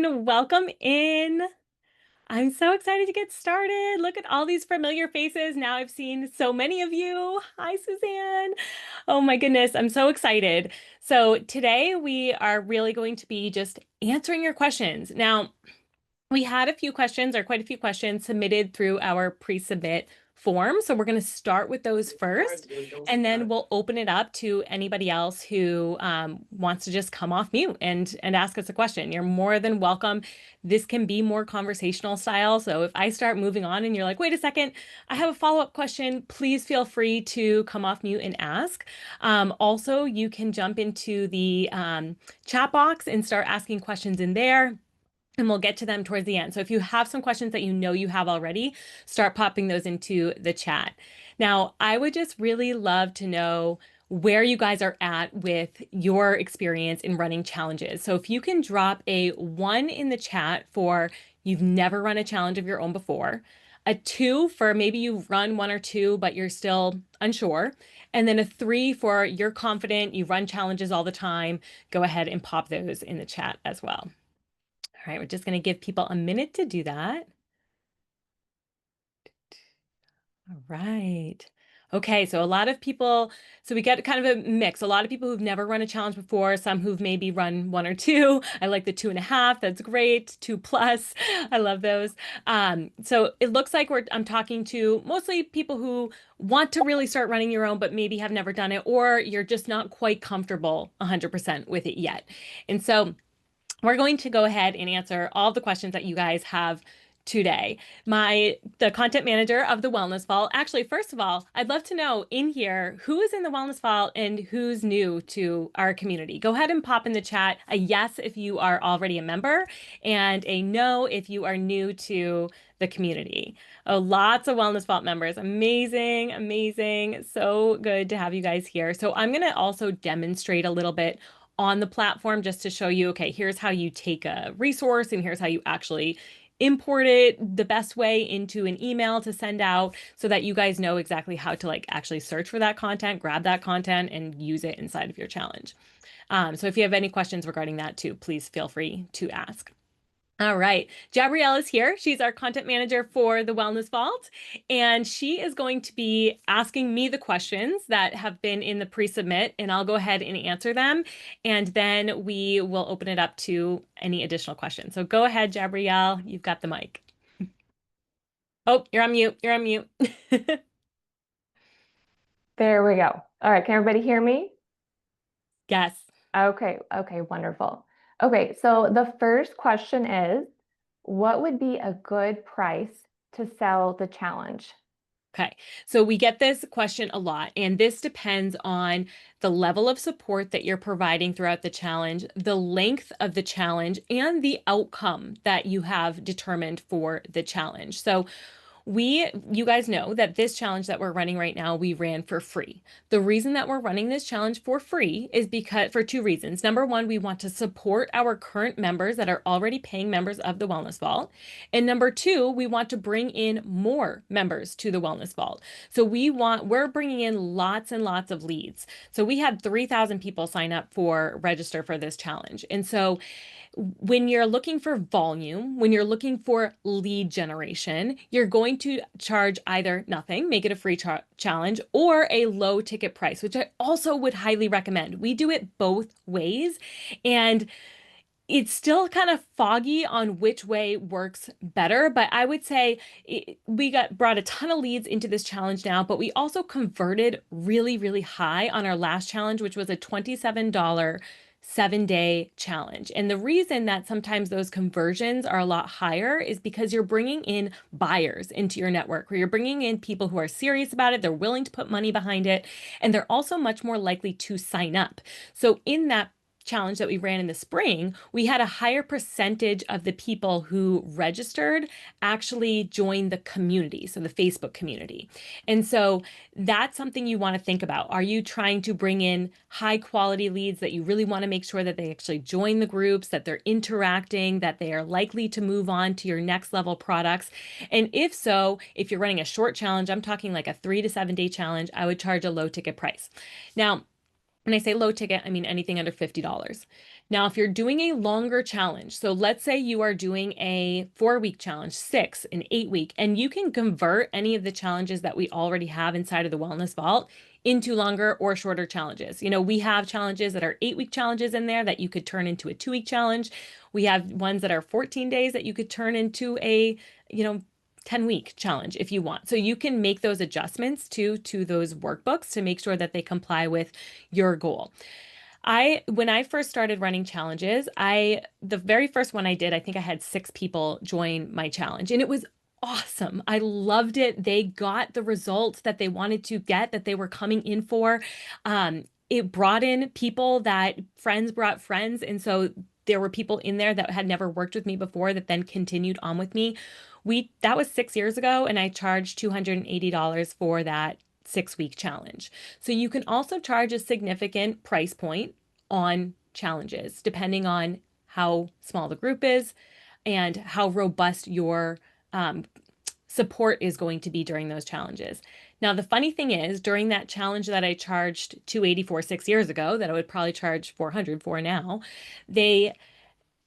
everyone. Welcome in. I'm so excited to get started. Look at all these familiar faces. Now I've seen so many of you. Hi, Suzanne. Oh my goodness, I'm so excited. So today we are really going to be just answering your questions. Now, we had a few questions or quite a few questions submitted through our pre-submit form. So we're going to start with those first, and then we'll open it up to anybody else who wants to just come off mute and ask us a question. You're more than welcome. This can be more conversational style. So if I start moving on and you're like, wait a second, I have a follow-up question, please feel free to come off mute and ask. Also, you can jump into the chat box and start asking questions in there. And we'll get to them towards the end. So if you have some questions that you know you have already, start popping those into the chat. Now, I would just really love to know where you guys are at with your experience in running challenges. So if you can drop a 1 in the chat for you've never run a challenge of your own before, a 2 for maybe you've run 1 or 2, but you're still unsure, and then a 3 for you're confident, you run challenges all the time, go ahead and pop those in the chat as well. All right, we're just going to give people a minute to do that. All right. Okay, so a lot of people, so we get kind of a mix. A lot of people who've never run a challenge before, some who've maybe run 1 or 2. I like the 2.5. That's great. 2 plus. I love those. So it looks like I'm talking to mostly people who want to really start running your own, but maybe have never done it, or you're just not quite comfortable 100% with it yet. And so we're going to go ahead and answer all the questions that you guys have today. The content manager of the Wellness Vault. Actually, first of all, I'd love to know in here who is in the Wellness Vault and who's new to our community. Go ahead and pop in the chat a yes if you are already a member and a no if you are new to the community. Oh, lots of Wellness Vault members. Amazing, amazing. So good to have you guys here. So I'm going to also demonstrate a little bit on the platform just to show you, okay, here's how you take a resource and here's how you actually import it the best way into an email to send out so that you guys know exactly how to actually search for that content, grab that content, and use it inside of your challenge. So if you have any questions regarding that too, please feel free to ask. All right. Gabrielle is here. She's our content manager for the Wellness Vault, and she is going to be asking me the questions that have been in the pre-submit, and I'll go ahead and answer them, and then we will open it up to any additional questions. So go ahead, Gabrielle. You've got the mic. Oh, you're on mute. You're on mute. There we go. All right, can everybody hear me? Yes. Okay, wonderful. Okay, so the first question is, what would be a good price to sell the challenge? Okay, so we get this question a lot, and this depends on the level of support that you're providing throughout the challenge, the length of the challenge, and the outcome that you have determined for the challenge. So you guys know that this challenge that we're running right now, we ran for free. The reason that we're running this challenge for free is because for 2 reasons. Number 1, we want to support our current members that are already paying members of the Wellness Vault. And number 2, we want to bring in more members to the Wellness Vault. So we're bringing in lots and lots of leads. So we had 3,000 people sign up for register for this challenge. And so when you're looking for volume, when you're looking for lead generation, you're going to charge either nothing, make it a free challenge, or a low ticket price, which I also would highly recommend. We do it both ways, and it's still kind of foggy on which way works better, but I would say we brought a ton of leads into this challenge now, but we also converted really, really high on our last challenge, which was a $27 7-day challenge. And the reason that sometimes those conversions are a lot higher is because you're bringing in buyers into your network, where you're bringing in people who are serious about it, they're willing to put money behind it, and they're also much more likely to sign up. So in that challenge that we ran in the spring, we had a higher percentage of the people who registered actually joined the community, so the Facebook community. And so that's something you want to think about. Are you trying to bring in high quality leads that you really want to make sure that they actually join the groups, that they're interacting, that they are likely to move on to your next level products? And if so, if you're running a short challenge, I'm talking like a 3 to 7 day challenge, I would charge a low ticket price. Now, When I say low ticket, I mean anything under $50. Now, if you're doing a longer challenge, so let's say you are doing a 4-week challenge, 6, an 8-week, and you can convert any of the challenges that we already have inside of the Wellness Vault into longer or shorter challenges. We have challenges that are 8-week challenges in there that you could turn into a 2-week challenge. We have ones that are 14 days that you could turn into a, 10-week challenge if you want. So you can make those adjustments to those workbooks to make sure that they comply with your goal. When I first started running challenges, the very first one I did, I think I had 6 people join my challenge, and it was awesome. I loved it. They got the results that they wanted to get, that they were coming in for. It brought in people that friends brought friends, and so there were people in there that had never worked with me before that then continued on with me. That was 6 years ago, and I charged $280 for that 6-week challenge. So you can also charge a significant price point on challenges, depending on how small the group is and how robust your support is going to be during those challenges. Now, the funny thing is, during that challenge that I charged $280 for 6 years ago, that I would probably charge $400 for now,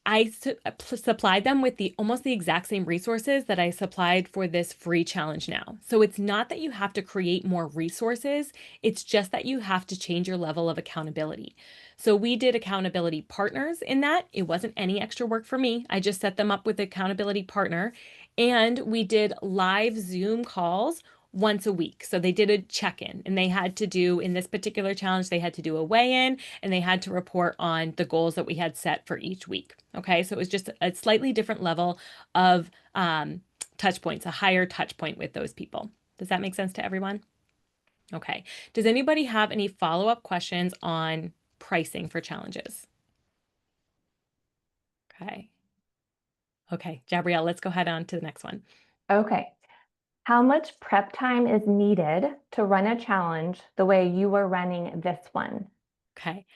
I supplied them with almost the exact same resources that I supplied for this free challenge now. So it's not that you have to create more resources, it's just that you have to change your level of accountability. So we did accountability partners in that. It wasn't any extra work for me. I just set them up with accountability partner, and we did live Zoom calls once a week. So they did a check-in, and they had to do, in this particular challenge, they had to do a weigh-in, and they had to report on the goals that we had set for each week. Okay, so it was just a slightly different level of touch points, a higher touch point with those people. Does that make sense to everyone? Okay. Does anybody have any follow-up questions on pricing for challenges? Okay. Okay, Gabrielle, let's go ahead on to the next one. Okay. How much prep time is needed to run a challenge the way you were running this one? Okay.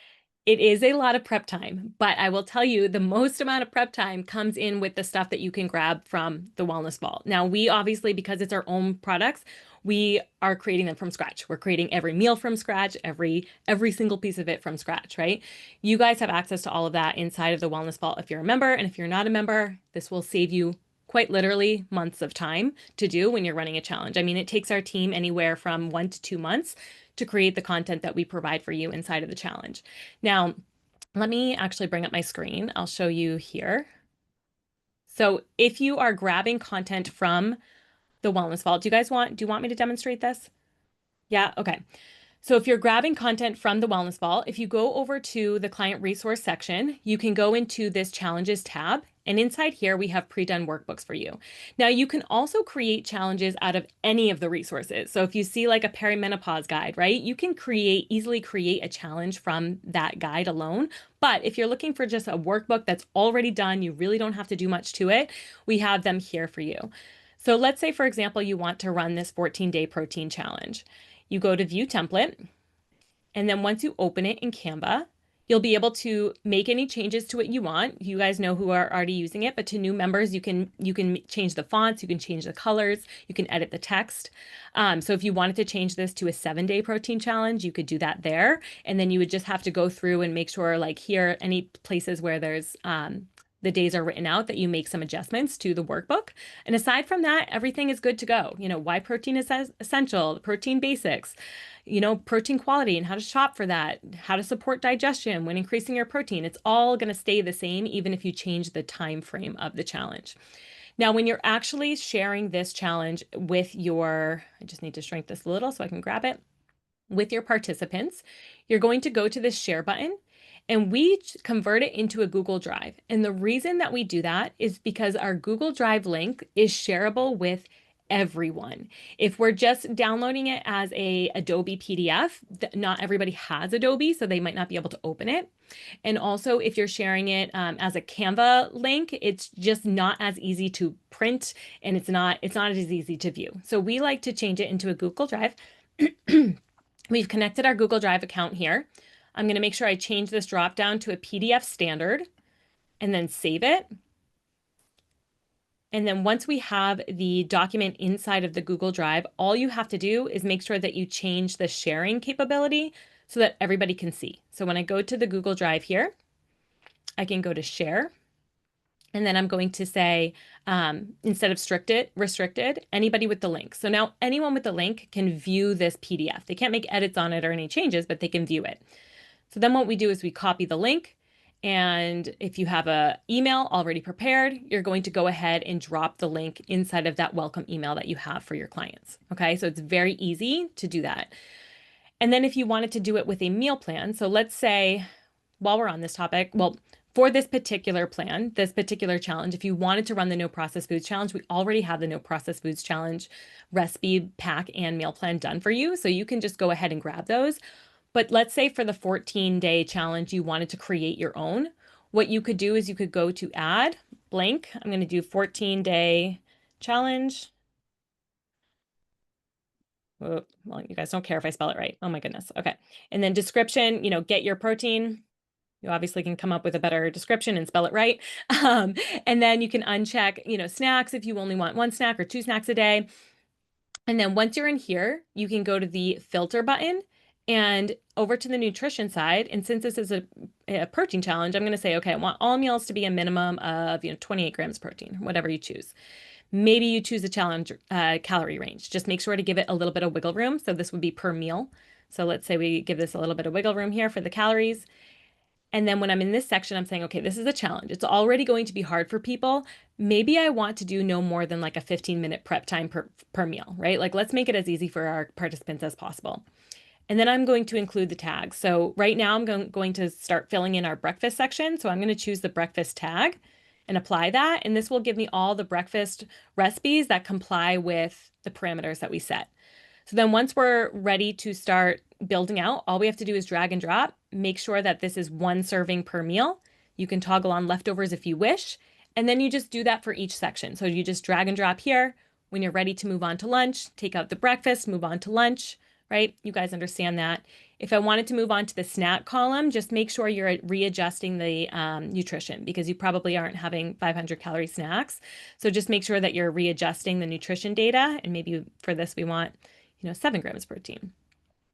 It is a lot of prep time, but I will tell you the most amount of prep time comes in with the stuff that you can grab from the Wellness Vault. Now, we obviously, because it's our own products, we are creating them from scratch. We're creating every meal from scratch, every single piece of it from scratch, right? You guys have access to all of that inside of the Wellness Vault if you're a member, and if you're not a member, this will save you quite literally months of time to do when you're running a challenge. I mean, it takes our team anywhere from 1 to 2 months to create the content that we provide for you inside of the challenge. Now, let me actually bring up my screen. I'll show you here. So if you are grabbing content from the Wellness Vault, do you want me to demonstrate this? Yeah, okay. So if you're grabbing content from the Wellness Vault, if you go over to the client resource section, you can go into this challenges tab. And inside here, we have pre-done workbooks for you. Now, you can also create challenges out of any of the resources. So if you see like a perimenopause guide, right, you can easily create a challenge from that guide alone. But if you're looking for just a workbook that's already done, you really don't have to do much to it, we have them here for you. So let's say, for example, you want to run this 14-day protein challenge. You go to View Template, and then once you open it in Canva, you'll be able to make any changes to it you want. You guys know who are already using it, but to new members, you can change the fonts, you can change the colors, you can edit the text. So if you wanted to change this to a 7-day protein challenge, you could do that there. And then you would just have to go through and make sure, like here, any places where there's the days are written out, that you make some adjustments to the workbook. And aside from that, everything is good to go. Why protein is essential, protein basics, protein quality and how to shop for that, how to support digestion when increasing your protein. It's all going to stay the same, even if you change the time frame of the challenge. Now, when you're actually sharing this challenge with I just need to shrink this a little so I can grab it, with your participants, you're going to go to this share button, and we convert it into a Google Drive. And the reason that we do that is because our Google Drive link is shareable with everyone. If we're just downloading it as a Adobe PDF, not everybody has Adobe, so they might not be able to open it. And also, if you're sharing it as a Canva link, it's just not as easy to print, and it's not as easy to view. So we like to change it into a Google Drive. We've connected our Google Drive account here. I'm going to make sure I change this drop down to a PDF standard and then save it. And then once we have the document inside of the Google Drive, all you have to do is make sure that you change the sharing capability so that everybody can see. So when I go to the Google Drive here, I can go to share. And then I'm going to say, instead of restricted, anybody with the link. So now anyone with the link can view this PDF. They can't make edits on it or any changes, but they can view it. So then what we do is we copy the link. And if you have an email already prepared, you're going to go ahead and drop the link inside of that welcome email that you have for your clients. Okay, so it's very easy to do that. And then if you wanted to do it with a meal plan, so let's say while we're on this topic, well, for this particular plan, this particular challenge, if you wanted to run the no processed foods challenge, we already have the no processed foods challenge recipe pack and meal plan done for you. So you can just go ahead and grab those. But let's say for the 14-day challenge, you wanted to create your own. What you could do is you could go to add blank. I'm going to do 14-day challenge. Oh, well, you guys don't care if I spell it right. Oh my goodness. Okay. And then description, get your protein. You obviously can come up with a better description and spell it right. And then you can uncheck, snacks if you only want one snack or two snacks a day. And then once you're in here, you can go to the filter button and over to the nutrition side. And since this is a protein challenge, I'm going to say, okay, I want all meals to be a minimum of 28 grams protein, whatever you choose. Maybe you choose a challenge calorie range. Just make sure to give it a little bit of wiggle room. So this would be per meal. So let's say we give this a little bit of wiggle room here for the calories. And then when I'm in this section, I'm saying, okay, this is a challenge. It's already going to be hard for people. Maybe I want to do no more than like a 15-minute prep time per meal, right? Like let's make it as easy for our participants as possible. And then I'm going to include the tags. So right now I'm going to start filling in our breakfast section. So I'm going to choose the breakfast tag and apply that. And this will give me all the breakfast recipes that comply with the parameters that we set. So then once we're ready to start building out, all we have to do is drag and drop, make sure that this is 1 serving per meal. You can toggle on leftovers if you wish, and then you just do that for each section. So you just drag and drop here. When you're ready to move on to lunch, take out the breakfast, move on to lunch, right? You guys understand that. If I wanted to move on to the snack column, just make sure you're readjusting the nutrition because you probably aren't having 500 calorie snacks. So just make sure that you're readjusting the nutrition data. And maybe for this, we want 7 grams protein.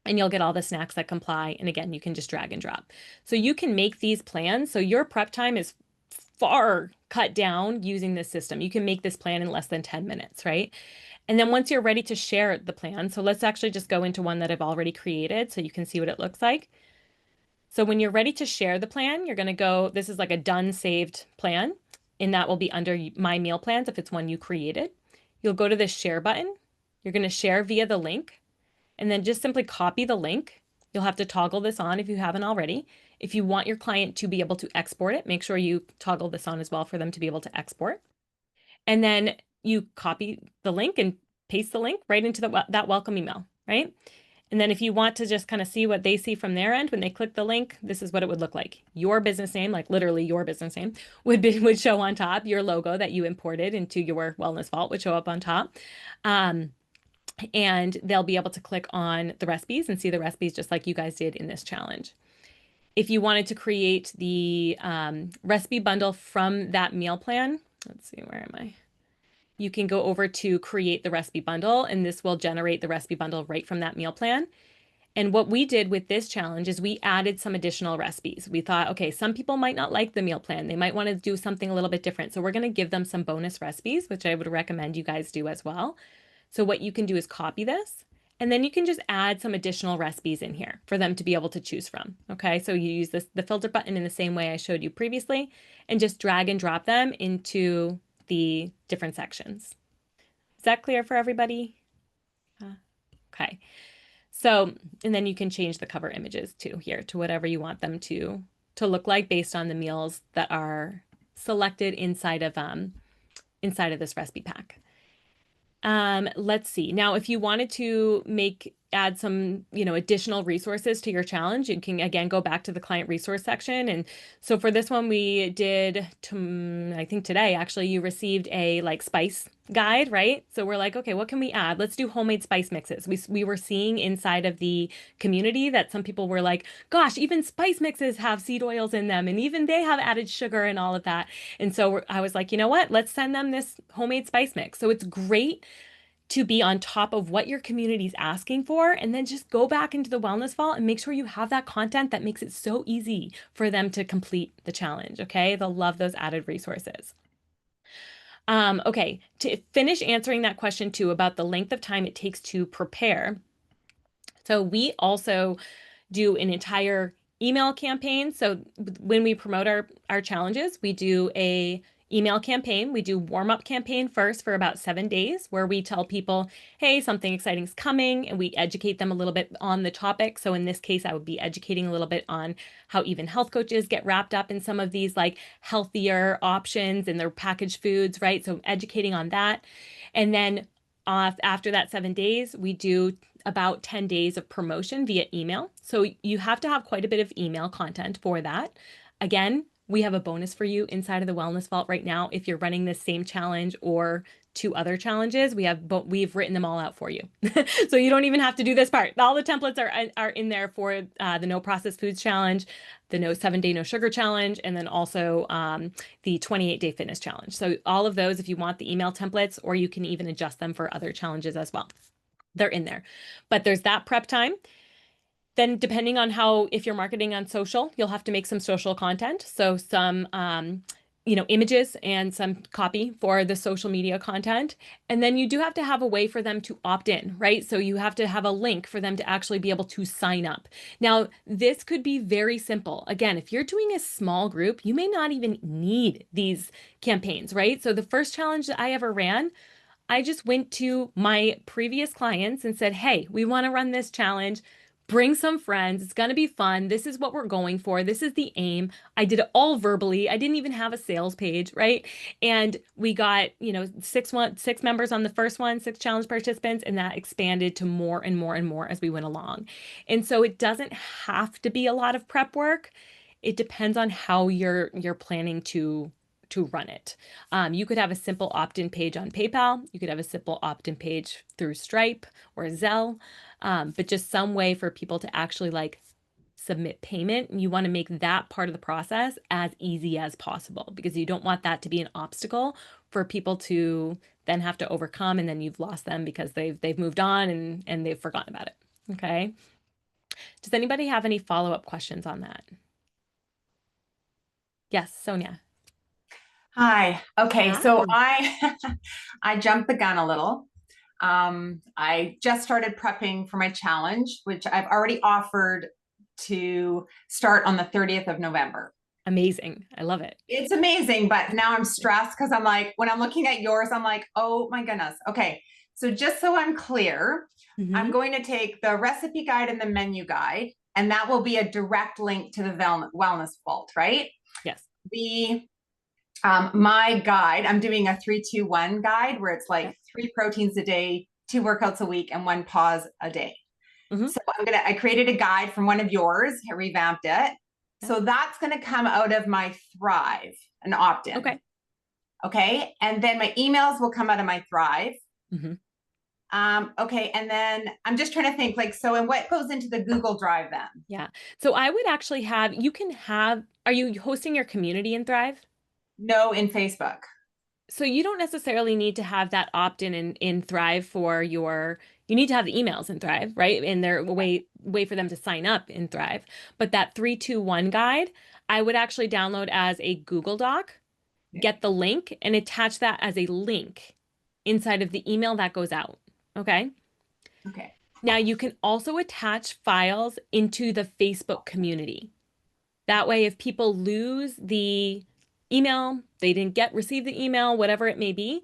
And you'll get all the snacks that comply. And again, you can just drag and drop. So you can make these plans. So your prep time is far cut down using this system. You can make this plan in less than 10 minutes, right? And then once you're ready to share the plan, so let's actually just go into one that I've already created so you can see what it looks like. So when you're ready to share the plan, you're going to go, this is like a done saved plan, and that will be under My Meal Plans if it's one you created. You'll go to this share button. You're going to share via the link, and then just simply copy the link. You'll have to toggle this on if you haven't already. If you want your client to be able to export it, make sure you toggle this on as well for them to be able to export. And then you copy the link and paste the link right into that welcome email, right? And then if you want to just kind of see what they see from their end, when they click the link, this is what it would look like. Your business name, like literally your business name, would show on top. Your logo that you imported into your Wellness Vault would show up on top. And they'll be able to click on the recipes and see the recipes just like you guys did in this challenge. If you wanted to create the recipe bundle from that meal plan, let's see, where am I? You can go over to create the recipe bundle, and this will generate the recipe bundle right from that meal plan. And what we did with this challenge is we added some additional recipes. We thought, okay, some people might not like the meal plan. They might want to do something a little bit different. So we're going to give them some bonus recipes, which I would recommend you guys do as well. So what you can do is copy this, and then you can just add some additional recipes in here for them to be able to choose from. Okay, so you use the filter button in the same way I showed you previously, and just drag and drop them into the different sections. Is that clear for everybody? Okay. So, and then you can change the cover images too here to whatever you want them to look like based on the meals that are selected inside of this recipe pack. Let's see. Now, if you wanted to add some, additional resources to your challenge, you can again go back to the client resource section. And so for this one, we did, I think today, actually, you received a spice guide, right? So we're like, okay, what can we add? Let's do homemade spice mixes. We were seeing inside of the community that some people were like, gosh, even spice mixes have seed oils in them, and even they have added sugar and all of that. And so I was like, you know what? Let's send them this homemade spice mix. So it's great to be on top of what your community is asking for, and then just go back into the Wellness Vault and make sure you have that content that makes it so easy for them to complete the challenge. Okay. They'll love those added resources. Okay. To finish answering that question too about the length of time it takes to prepare. So we also do an entire email campaign. So when we promote our challenges, we do a email campaign. We do warm-up campaign first for about 7 days where we tell people, hey, something exciting is coming, and we educate them a little bit on the topic. So in this case, I would be educating a little bit on how even health coaches get wrapped up in some of these like healthier options and their packaged foods, right? So educating on that. And then after that 7 days, we do about 10 days of promotion via email. So you have to have quite a bit of email content for that. Again, we have a bonus for you inside of the Wellness Vault right now. If you're running this same challenge or 2 other challenges, we've written them all out for you. So you don't even have to do this part. All the templates are in there for the No Processed Foods Challenge, the 7-day no sugar challenge, and then also the 28-day fitness challenge. So all of those, if you want the email templates, or you can even adjust them for other challenges as well. They're in there. But there's that prep time. Then depending on if you're marketing on social, you'll have to make some social content. So some, images and some copy for the social media content. And then you do have to have a way for them to opt in, right? So you have to have a link for them to actually be able to sign up. Now, this could be very simple. Again, if you're doing a small group, you may not even need these campaigns, right? So the first challenge that I ever ran, I just went to my previous clients and said, hey, we want to run this challenge. Bring some friends. It's going to be fun. This is what we're going for. This is the aim. I did it all verbally. I didn't even have a sales page, right? And we got, 6 members on the first one, 6 challenge participants, and that expanded to more and more and more as we went along. And so it doesn't have to be a lot of prep work. It depends on how you're planning to run it. You could have a simple opt-in page on PayPal. You could have a simple opt-in page through Stripe or Zelle, but just some way for people to actually like submit payment. And you want to make that part of the process as easy as possible because you don't want that to be an obstacle for people to then have to overcome, and then you've lost them because they've moved on and they've forgotten about it. Okay. Does anybody have any follow-up questions on that? Yes, Sonia. Hi. Okay, so Hi. I jumped the gun a little. I just started prepping for my challenge, which I've already offered to start on the 30th of November. Amazing. I love it. It's amazing, but now I'm stressed because I'm like, when I'm looking at yours, I'm like, oh my goodness. Okay, so just so I'm clear, I'm going to take the recipe guide and the menu guide, and that will be a direct link to the Wellness Vault, right? Yes. My guide, I'm doing a 3-2-1 guide where it's like 3 proteins a day, 2 workouts a week, and 1 pause a day. So I created a guide from one of yours, I revamped it. So that's going to come out of my Thrive, an opt-in. Okay. And then my emails will come out of my Thrive. Okay. And then I'm just trying to think and what goes into the Google Drive then? Yeah. So I would actually are you hosting your community in Thrive? No, in Facebook. So you don't necessarily need to have that opt-in in Thrive you need to have the emails in Thrive, right? And there a way for them to sign up in Thrive. But that 3-2-1 guide, I would actually download as a Google Doc, get the link, and attach that as a link inside of the email that goes out. Okay. Okay. Now you can also attach files into the Facebook community. That way, if people lose the email, they didn't receive the email, whatever it may be,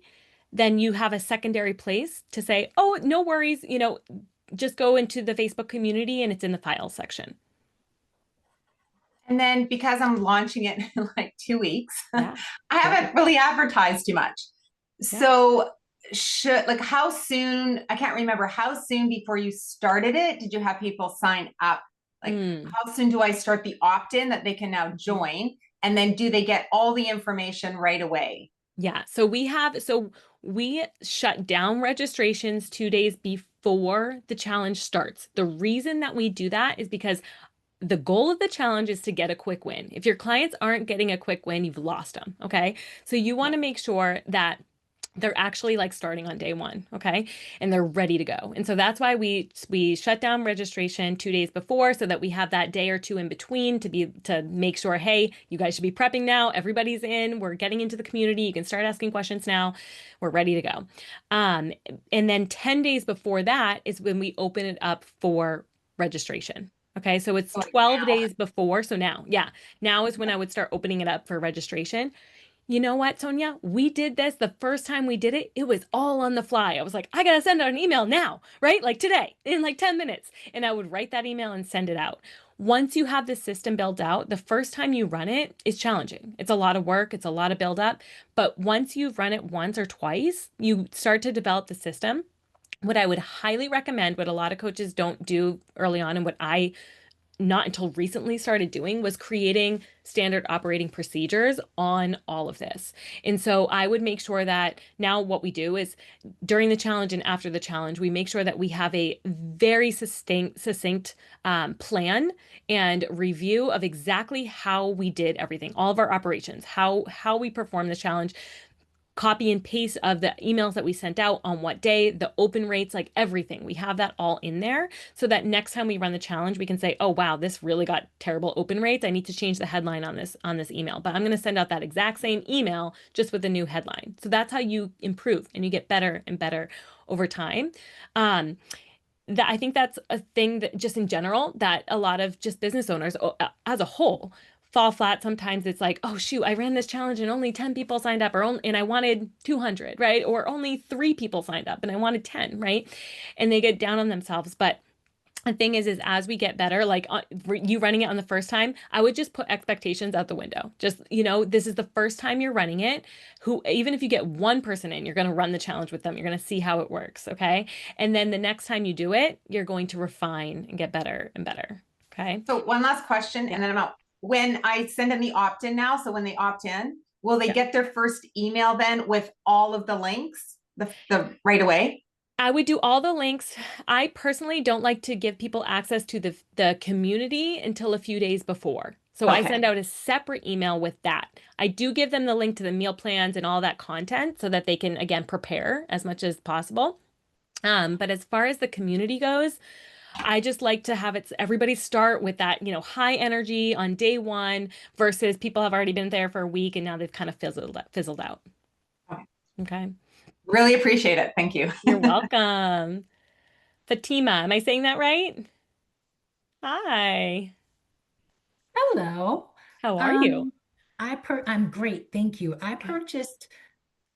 then you have a secondary place to say, oh, no worries, just go into the Facebook community and it's in the files section. And then because I'm launching it in like 2 weeks, I haven't really advertised too much. So how soon, I can't remember, how soon before you started it, did you have people sign up? How soon do I start the opt-in that they can now join? And then do they get all the information right away? Yeah. So we shut down registrations 2 days before the challenge starts. The reason that we do that is because the goal of the challenge is to get a quick win. If your clients aren't getting a quick win, you've lost them. Okay. So you want to make sure that they're actually like starting on day one, okay? And they're ready to go. And so that's why we shut down registration 2 days before, so that we have that day or two in between to make sure, hey, you guys should be prepping now. Everybody's in. We're getting into the community. You can start asking questions now. We're ready to go. Um, and then 10 days before that is when we open it up for registration. Okay, so it's Like 12 now. days before. So now, yeah, now is when I would start opening it up for registration. You know what, Sonia? We did this the first time we did it. It was all on the fly. I was like, I got to send out an email now, right? Like today, in like 10 minutes. And I would write that email and send it out. Once you have the system built out, the first time you run it is challenging. It's a lot of work, it's a lot of build up. But once you've run it once or twice, you start to develop the system. What I would highly recommend, what a lot of coaches don't do early on, and what I not until recently started doing, was creating standard operating procedures on all of this. And so I would make sure that now what we do is during the challenge and after the challenge, we make sure that we have a very succinct plan and review of exactly how we did everything, all of our operations, how we perform the challenge, copy and paste of the emails that we sent out on what day, the open rates, like everything. We have that all in there so that next time we run the challenge, we can say, oh, wow, this really got terrible open rates. I need to change the headline on this email, but I'm going to send out that exact same email just with a new headline. So that's how you improve and you get better and better over time. That I think that's a thing that just in general that a lot of just business owners as a whole fall flat. Sometimes it's like, oh shoot, I ran this challenge and only 10 people signed up, and I wanted 200, right? Or only 3 people signed up and I wanted 10, right? And they get down on themselves. But the thing is as we get better, like you running it on the first time, I would just put expectations out the window. Just, this is the first time you're running it. Even if you get one person in, you're going to run the challenge with them. You're going to see how it works. Okay. And then the next time you do it, you're going to refine and get better and better. Okay. So one last question, and then I'm out. When I send in the opt-in now, so when they opt in, will they get their first email then with all of the links the right away? I would do all the links. I personally don't like to give people access to the community until a few days before. So I send out a separate email with that. I do give them the link to the meal plans and all that content so that they can, again, prepare as much as possible. But as far as the community goes, I just like to have everybody start with that, high energy on day one versus people have already been there for a week and now they've kind of fizzled out. Okay. Really appreciate it. Thank you. You're welcome. Fatima, am I saying that right? Hi. Hello. How are you? I'm great, thank you. I purchased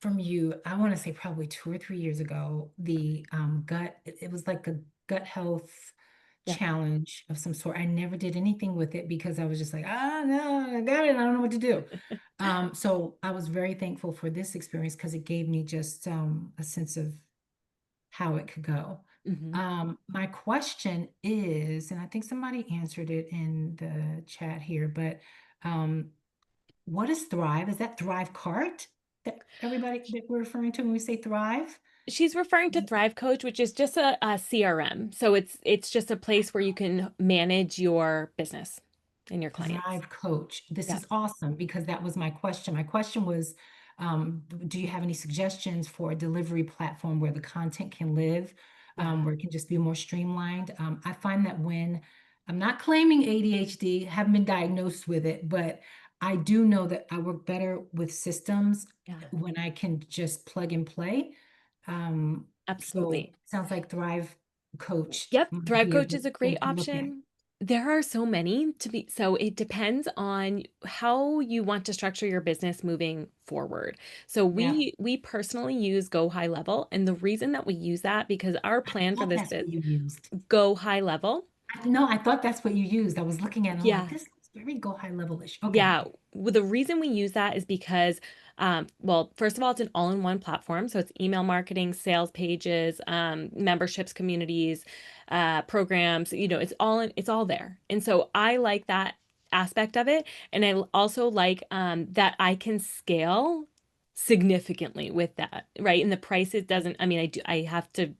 from you, I want to say probably 2 or 3 years ago, the gut. It was like a gut health challenge of some sort. I never did anything with it because I was just like, no, I got it. I don't know what to do. So I was very thankful for this experience because it gave me just a sense of how it could go. My question is, and I think somebody answered it in the chat here, but what is Thrive? Is that Thrive Cart that we're referring to when we say Thrive? She's referring to Thrive Coach, which is just a CRM. So it's just a place where you can manage your business and your clients. Thrive Coach. This is awesome because that was my question. My question was, do you have any suggestions for a delivery platform where the content can live, where it can just be more streamlined? I find that when I'm not claiming ADHD, haven't been diagnosed with it, but I do know that I work better with systems when I can just plug and play. Absolutely. So sounds like Thrive Coach. Yep. Thrive Coach is a great option. There are so many so it depends on how you want to structure your business moving forward. So we personally use Go High Level. And the reason that we use that, because our plan for this is Go High Level. No, I thought that's what you used. I was looking at it. Like, this is very Go High Level-ish. Okay. Yeah. Well, the reason we use that is because, well, first of all, it's an all-in-one platform. So it's email marketing, sales pages, memberships, communities, programs, it's all there. And so I like that aspect of it. And I also like that I can scale significantly with that, right? And the price, I have to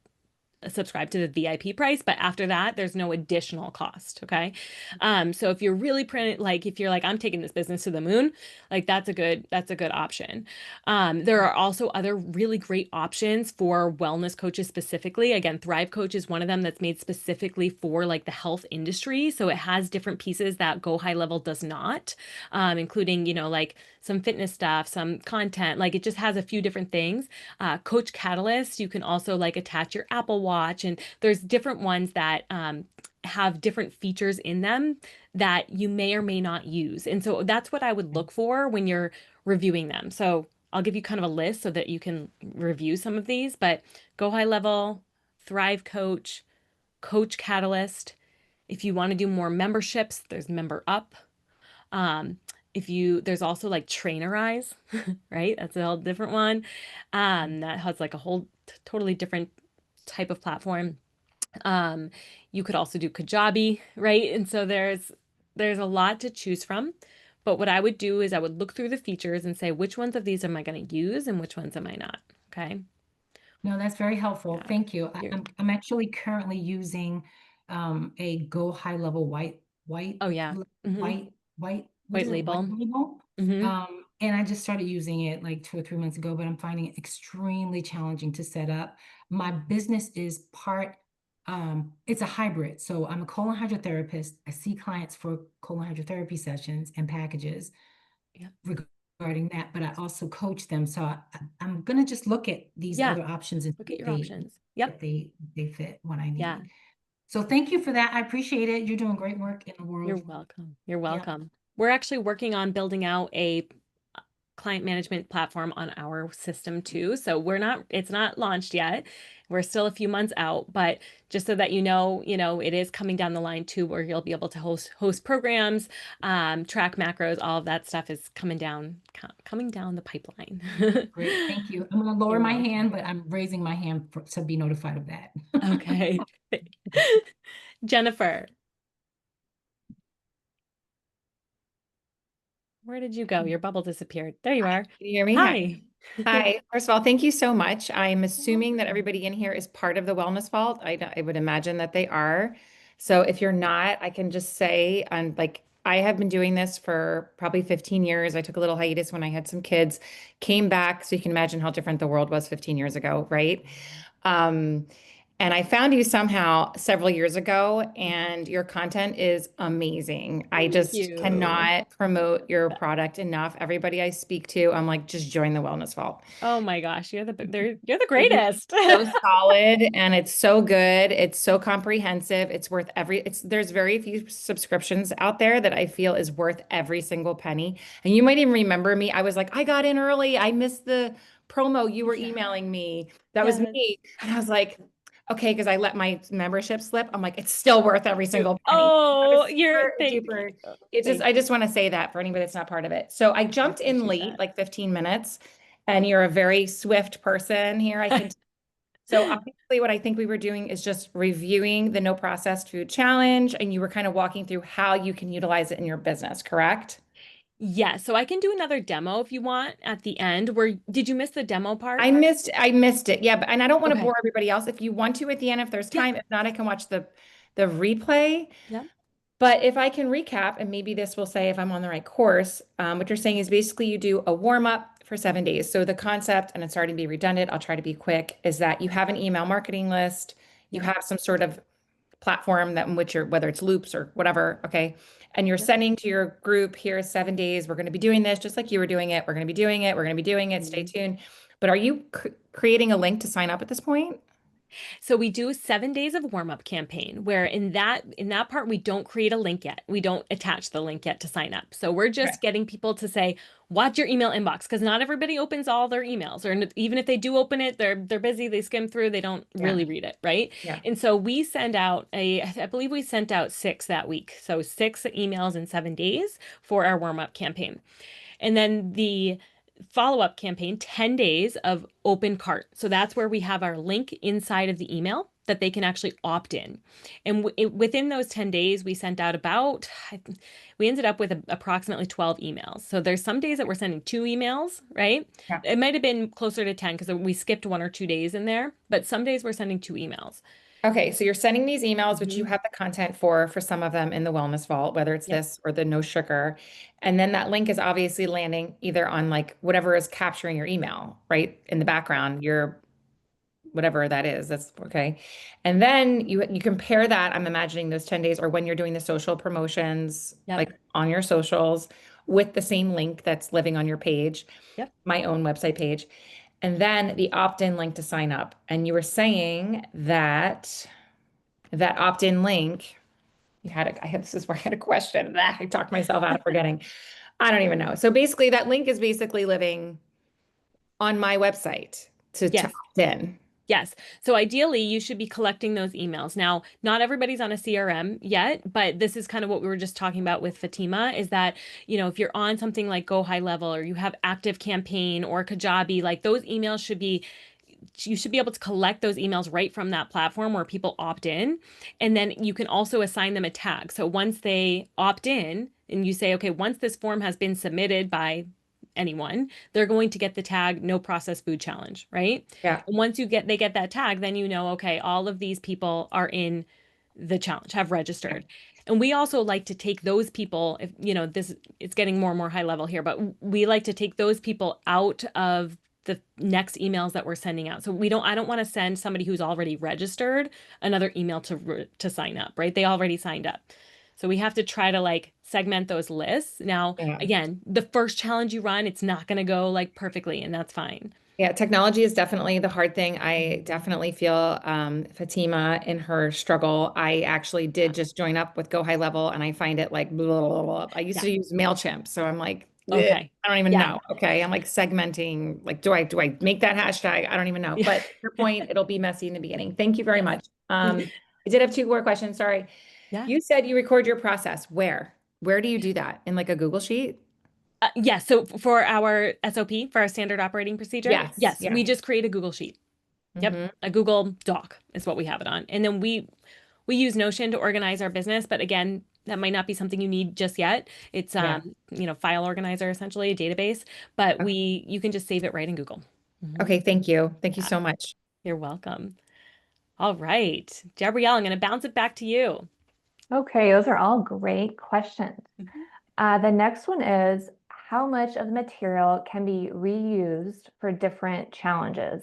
subscribe to the VIP price, but after that, there's no additional cost. Okay. So if you're really if you're like, I'm taking this business to the moon, like that's a good option. There are also other really great options for wellness coaches specifically. Again, Thrive Coach is one of them that's made specifically for like the health industry. So it has different pieces that Go High Level does not, including, like some fitness stuff, some content, like it just has a few different things. Coach Catalyst, you can also like attach your Apple Watch, and there's different ones that have different features in them that you may or may not use. And so that's what I would look for when you're reviewing them. So I'll give you kind of a list so that you can review some of these, but Go High Level, Thrive Coach, Coach Catalyst. If you want to do more memberships, there's Member Up. There's also like Trainerize, right? That's a whole different one. That has like a whole totally different type of platform. You could also do Kajabi, right? And so there's a lot to choose from. But what I would do is I would look through the features and say, which ones of these am I going to use and which ones am I not? Okay. No, that's very helpful. Yeah. Thank you. I'm actually currently using a Go High Level white Oh yeah. white White label. label. Mhm. And I just started using it like 2 or 3 months ago, but I'm finding it extremely challenging to set up. My business is it's a hybrid. So I'm a colon hydrotherapist. I see clients for colon hydrotherapy sessions and packages Yeah. regarding that, but I also coach them. So I'm going to just look at these Yeah. other options and Look at your options. Yep. if they fit what I need. Yeah. So thank you for that. I appreciate it. You're doing great work in the world. You're welcome. You're welcome. We're actually working on building out a client management platform on our system too. So it's not launched yet. We're still a few months out, but just so that it is coming down the line too, where you'll be able to host programs, track macros, all of that stuff is coming down the pipeline. Great, thank you. I'm going to lower You're my welcome. hand, but I'm raising my hand to be notified of that. Okay. Jennifer. Where did you go? Your bubble disappeared. There you are. Can you hear me? Hi. Hi. First of all, thank you so much. I'm assuming that everybody in here is part of the Wellness Vault. I would imagine that they are. So if you're not, I can just say, I have been doing this for probably 15 years. I took a little hiatus when I had some kids, came back. So you can imagine how different the world was 15 years ago, right? And I found you somehow several years ago, and your content is amazing. I just cannot promote your product enough. Everybody I speak to, I'm like, just join the Wellness Vault. Oh my gosh, you're the greatest. So solid, and it's so good. It's so comprehensive. It's worth there's very few subscriptions out there that I feel is worth every single penny. And you might even remember me. I was like, I got in early. I missed the promo. You were emailing me. That was me. And I was like, okay, because I let my membership slip. I'm like, it's still worth every single penny. Oh, I just want to say that for anybody that's not part of it. So I jumped in late, like 15 minutes, and you're a very swift person here. I can. So obviously what I think we were doing is just reviewing the No Processed Food Challenge, and you were kind of walking through how you can utilize it in your business, correct? Yeah, so I can do another demo if you want at the end. Did you miss the demo part? I missed it. Yeah, and I don't want to bore everybody else. If you want to at the end, if there's time, if not, I can watch the replay. Yeah. But if I can recap, and maybe this will say if I'm on the right course, what you're saying is basically you do a warm up for 7 days. So the concept, and it's starting to be redundant, I'll try to be quick, is that you have an email marketing list, you have some sort of platform that in which whether it's Loops or whatever, okay? And you're sending to your group, here's 7 days, we're going to be doing this just like you were doing it. We're going to be doing it. We're going to be doing it. Stay tuned. But are you creating a link to sign up at this point? So we do 7 days of warm-up campaign where in that part, we don't create a link yet. We don't attach the link yet to sign up. So we're just getting people to say, watch your email inbox, because not everybody opens all their emails, or even if they do open it, they're busy, they skim through, they don't really read it, right? Yeah. And so we send out I believe we sent out 6 that week. So 6 emails in 7 days for our warm-up campaign. And then the follow-up campaign, 10 days of open cart. So that's where we have our link inside of the email. that they can actually opt in. And within those 10 days, we sent out we ended up with approximately 12 emails. So there's some days that we're sending 2 emails, right? Yeah. It might have been closer to 10 because we skipped 1 or 2 days in there, but some days we're sending 2 emails. Okay, so you're sending these emails, which you Mhm. have the content for some of them in the Wellness Vault, whether it's Yep. this or the no sugar. And then that link is obviously landing either on like whatever is capturing your email, right? In the background, your whatever that is. That's okay. And then you compare that, I'm imagining those 10 days or when you're doing the social promotions, Yep. like on your socials with the same link that's living on your page, Yep. my own website page. And then the opt-in link to sign up. And you were saying that that opt-in link, this is where I had a question. I talked myself out of forgetting. I don't even know. So basically that link is basically living on my website to Yes. opt in. Yes. So ideally, you should be collecting those emails. Now, not everybody's on a CRM yet, but this is kind of what we were just talking about with Fatima is that, if you're on something like Go High Level or you have Active Campaign or Kajabi, like those emails you should be able to collect those emails right from that platform where people opt in. And then you can also assign them a tag. So once they opt in and you say, okay, once this form has been submitted by anyone, they're going to get the tag no processed food challenge, right? Yeah. And once they get that tag, then okay, all of these people are in the challenge, have registered. And we also like to take those people, if it's getting more and more high level here, but we like to take those people out of the next emails that we're sending out. So I don't want to send somebody who's already registered another email to sign up, right? They already signed up. So we have to try to like segment those lists. Now, again, the first challenge you run, it's not going to go like perfectly, and that's fine. Yeah, technology is definitely the hard thing. I definitely feel Fatima in her struggle. I actually did just join up with Go High Level, and I find it like blah, blah, blah. I used to use MailChimp, so I'm like, okay, I don't even know. Okay, I'm like segmenting. Like, do I make that hashtag? I don't even know. But to your point, it'll be messy in the beginning. Thank you very much. I did have 2 more questions. Sorry. Yeah. You said you record your process. Where? Where do you do that? In like a Google Sheet? Yes. So for our SOP, for our standard operating procedure, Yes. we just create a Google Sheet. Yep. A Google Doc is what we have it on. And then we use Notion to organize our business. But again, that might not be something you need just yet. It's, file organizer, essentially a database, but you can just save it right in Google. Okay. Thank you. Thank you so much. You're welcome. All right. Gabrielle, I'm going to bounce it back to you. Okay, those are all great questions. The next one is, how much of the material can be reused for different challenges?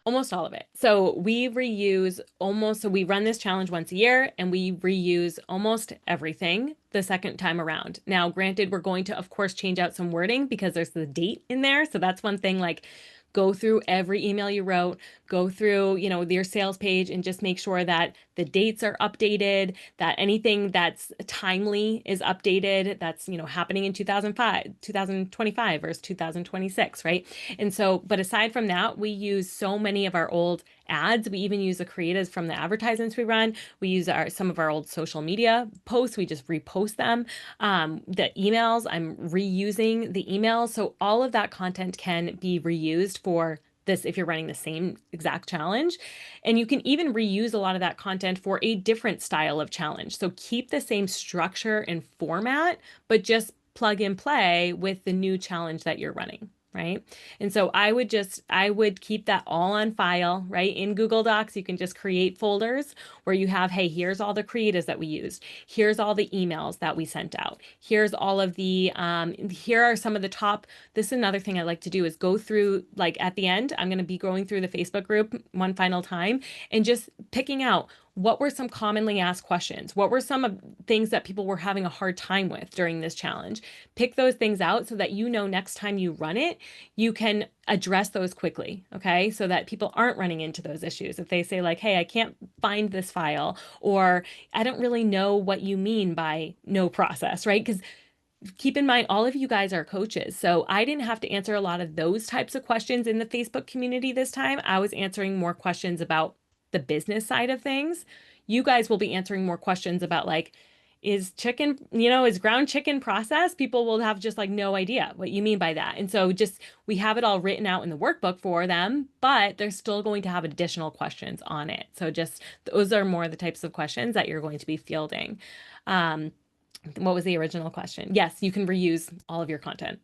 Almost all of it. So we run this challenge once a year and we reuse almost everything the second time around. Now, granted, we're going to, of course, change out some wording because there's the date in there. So that's one thing, like go through every email you wrote, go through, your sales page and just make sure that the dates are updated, that anything that's timely is updated, that's, happening in 2025 versus 2026, right? And so, but aside from that, we use so many of our old ads. We even use the creatives from the advertisements we run. We use some of our old social media posts. We just repost them. The emails, I'm reusing the emails. So all of that content can be reused for this if you're running the same exact challenge. And you can even reuse a lot of that content for a different style of challenge. So keep the same structure and format, but just plug and play with the new challenge that you're running. Right. And so I would keep that all on file, right? In Google Docs, you can just create folders where you have, hey, here's all the creatives that we used. Here's all the emails that we sent out. Here's all of the, here are some of the top, this is another thing I like to do is go through, like at the end, I'm going to be going through the Facebook group one final time and just picking out what were some commonly asked questions? What were some of things that people were having a hard time with during this challenge? Pick those things out so that next time you run it, you can address those quickly, okay? So that people aren't running into those issues. If they say like, hey, I can't find this file, or I don't really know what you mean by no process, right? Because keep in mind, all of you guys are coaches. So I didn't have to answer a lot of those types of questions in the Facebook community this time. I was answering more questions about the business side of things. You guys will be answering more questions about like, is chicken, is ground chicken processed? People will have just like no idea what you mean by that. And so we have it all written out in the workbook for them, but they're still going to have additional questions on it. So just those are more the types of questions that you're going to be fielding. What was the original question? Yes, you can reuse all of your content.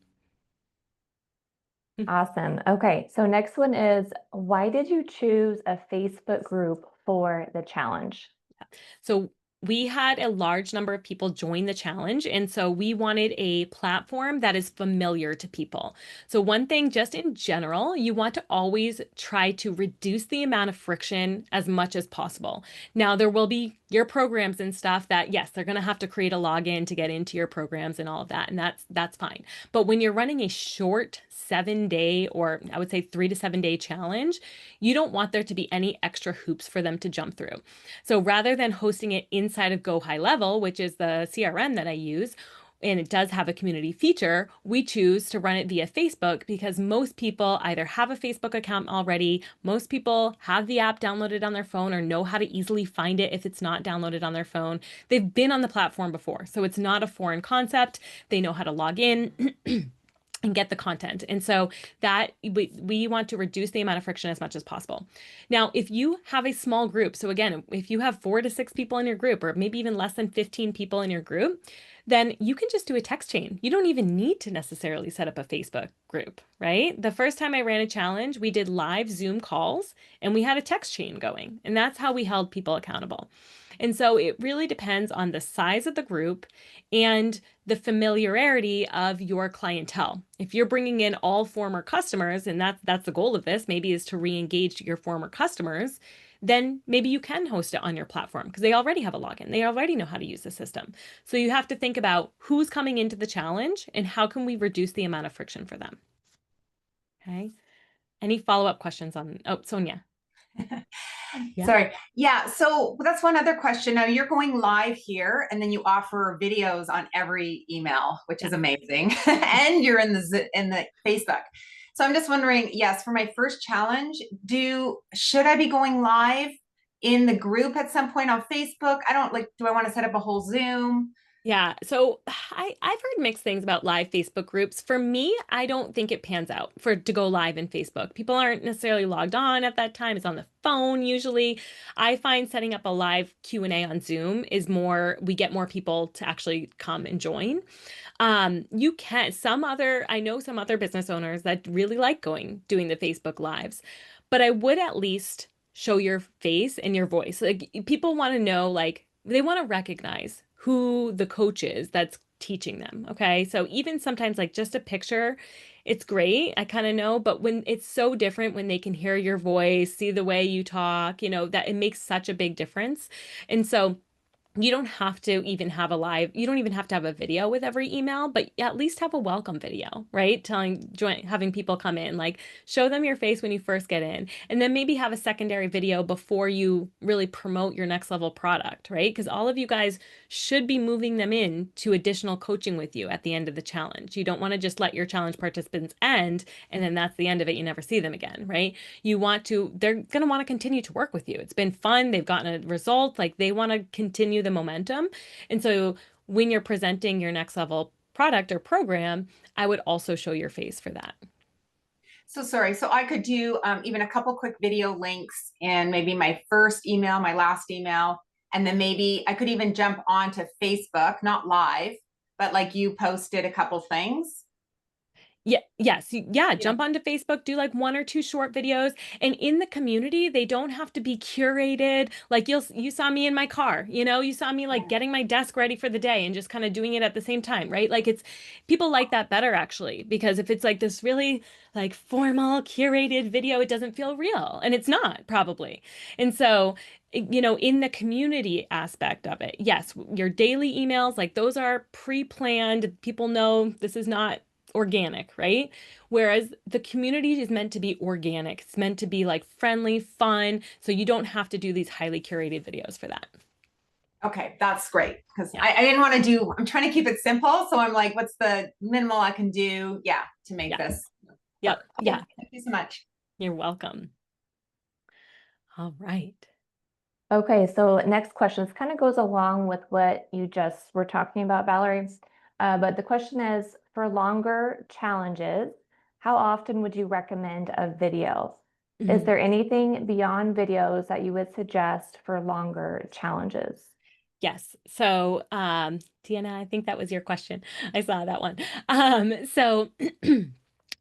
Awesome. Okay, so next one is, why did you choose a Facebook group for the challenge? So we had a large number of people join the challenge. And so we wanted a platform that is familiar to people. So one thing, just in general, you want to always try to reduce the amount of friction as much as possible. Now, there will be your programs and stuff that, yes, they're going to have to create a login to get into your programs and all of that. And that's fine. But when you're running a short 7-day, or I would say 3 to 7 day challenge, you don't want there to be any extra hoops for them to jump through. So rather than hosting it inside of Go High Level, which is the CRM that I use, and it does have a community feature, we choose to run it via Facebook because most people either have a Facebook account already, most people have the app downloaded on their phone or know how to easily find it if it's not downloaded on their phone. They've been on the platform before, so it's not a foreign concept. They know how to log in and get the content. And so that we want to reduce the amount of friction as much as possible. Now, if you have a small group, so again, if you have 4 to 6 people in your group, or maybe even less than 15 people in your group, then you can just do a text chain. You don't even need to necessarily set up a Facebook group, right? The first time I ran a challenge, we did live Zoom calls and we had a text chain going, and that's how we held people accountable. And so it really depends on the size of the group and the familiarity of your clientele. If you're bringing in all former customers, and that's the goal of this, maybe is to re-engage your former customers, then maybe you can host it on your platform because they already have a login. They already know how to use the system. So you have to think about who's coming into the challenge and how can we reduce the amount of friction for them. Okay. Any follow-up questions on, oh, Sonia. Yeah. Sorry. Yeah. So that's one other question. Now you're going live here and then you offer videos on every email, which is amazing. And you're in the Facebook. So I'm just wondering, yes, for my first challenge, should I be going live in the group at some point on Facebook? Do I want to set up a whole Zoom? Yeah, so I've heard mixed things about live Facebook groups. For me, I don't think it pans out to go live in Facebook. People aren't necessarily logged on at that time. It's on the phone usually. I find setting up a live Q&A on Zoom is we get more people to actually come and join. I know some other business owners that really like doing the Facebook lives, but I would at least show your face and your voice. Like people want to know, like they want to recognize who the coach is that's teaching them. Okay. So even sometimes like just a picture, it's great. I kind of know, but when it's so different, when they can hear your voice, see the way you talk, that it makes such a big difference. And so you don't have to even have you don't even have to have a video with every email, but at least have a welcome video, right? Having people come in, like show them your face when you first get in, and then maybe have a secondary video before you really promote your next level product, right? Because all of you guys should be moving them in to additional coaching with you at the end of the challenge. You don't want to just let your challenge participants end and then that's the end of it. You never see them again, right? They're going to want to continue to work with you. It's been fun. They've gotten a result. Like they want to continue the momentum. And so when you're presenting your next level product or program, I would also show your face for that. So sorry. So I could do even a couple quick video links and maybe my first email, my last email, and then maybe I could even jump onto Facebook, not live, but like you posted a couple things. Yeah. Yes. Yeah. Jump onto Facebook, do like 1 or 2 short videos. And in the community, they don't have to be curated. Like you saw me in my car, you saw me like getting my desk ready for the day and just kind of doing it at the same time, right? Like people like that better actually, because if it's like this really like formal curated video, it doesn't feel real, and it's not probably. And so in the community aspect of it, yes, your daily emails, like those are pre-planned. People know this is not organic, right? Whereas the community is meant to be organic. It's meant to be like friendly, fun. So you don't have to do these highly curated videos for that. Okay, that's great. Because I didn't want to I'm trying to keep it simple. So I'm like, what's the minimal I can do? Yeah, to make this. Yep. Okay, Yeah. thank you so much. You're welcome. All right. Okay, so next question. This kind of goes along with what you just were talking about, Valerie. But the question is, for longer challenges, how often would you recommend a video? Is there anything beyond videos that you would suggest for longer challenges? Yes. So, Deanna, I think that was your question. I saw that one. So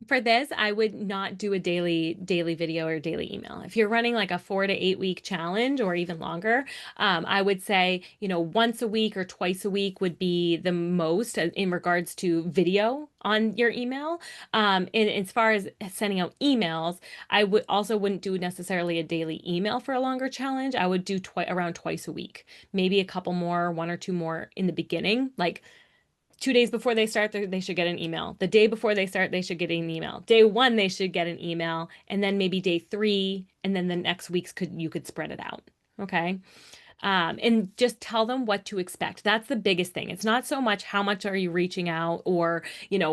for this, I would not do a daily video or daily email. If you're running like a 4 to 8 week challenge or even longer, I would say, once a week or twice a week would be the most in regards to video on your email. And as far as sending out emails, I would also wouldn't do necessarily a daily email for a longer challenge. I would do around twice a week, maybe a couple more, one or two more in the beginning, like 2 days before they start, they should get an email. The day before they start, they should get an email. Day one, they should get an email, and then maybe day three, and then the next weeks you could spread it out. Okay. And just tell them what to expect. That's the biggest thing. It's not so much how much are you reaching out or,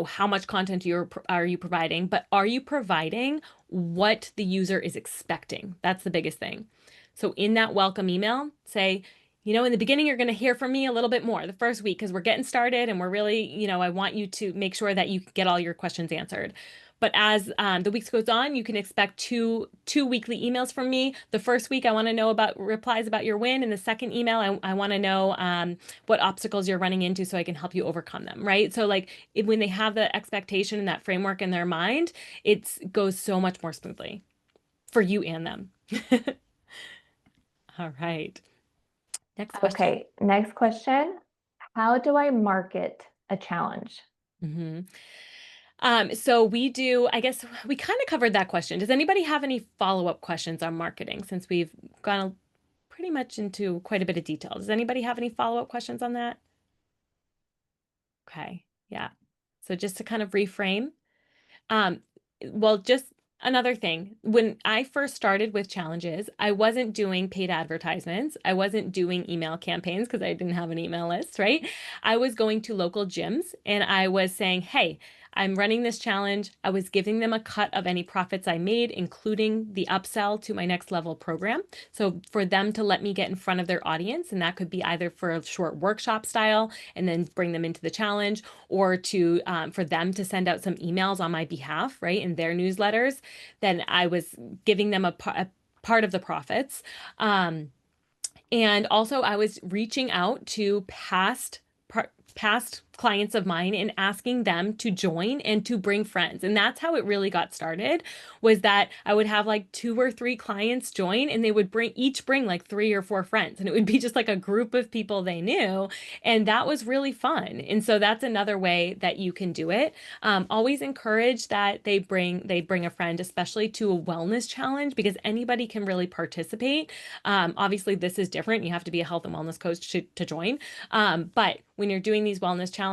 how much content are you providing, but are you providing what the user is expecting? That's the biggest thing. So in that welcome email, say, in the beginning, you're going to hear from me a little bit more the first week because we're getting started and we're really, I want you to make sure that you get all your questions answered. But as the weeks goes on, you can expect two weekly emails from me. The first week, I want to know about replies about your win. And the second email, I want to know what obstacles you're running into so I can help you overcome them, right? So like when they have the expectation and that framework in their mind, it goes so much more smoothly for you and them. All right. Next question. Okay, next question. How do I market a challenge? So I guess we kind of covered that question. Does anybody have any follow-up questions on marketing since we've gone pretty much into quite a bit of detail? Does anybody have any follow-up questions on that? Okay, yeah. So just to kind of reframe, well, just another thing, when I first started with challenges, I wasn't doing paid advertisements. I wasn't doing email campaigns because I didn't have an email list, right? I was going to local gyms and I was saying, hey, I'm running this challenge. I was giving them a cut of any profits I made, including the upsell to my next level program. So for them to let me get in front of their audience, and that could be either for a short workshop style and then bring them into the challenge, or to for them to send out some emails on my behalf, right, in their newsletters, then I was giving them a part of the profits. And also I was reaching out to past clients of mine and asking them to join and to bring friends. And that's how it really got started, was that I would have like 2 or 3 clients join and they would each bring like 3 or 4 friends. And it would be just like a group of people they knew. And that was really fun. And so that's another way that you can do it. Always encourage that they bring a friend, especially to a wellness challenge, because anybody can really participate. Obviously this is different. You have to be a health and wellness coach to join. But when you're doing these wellness challenges,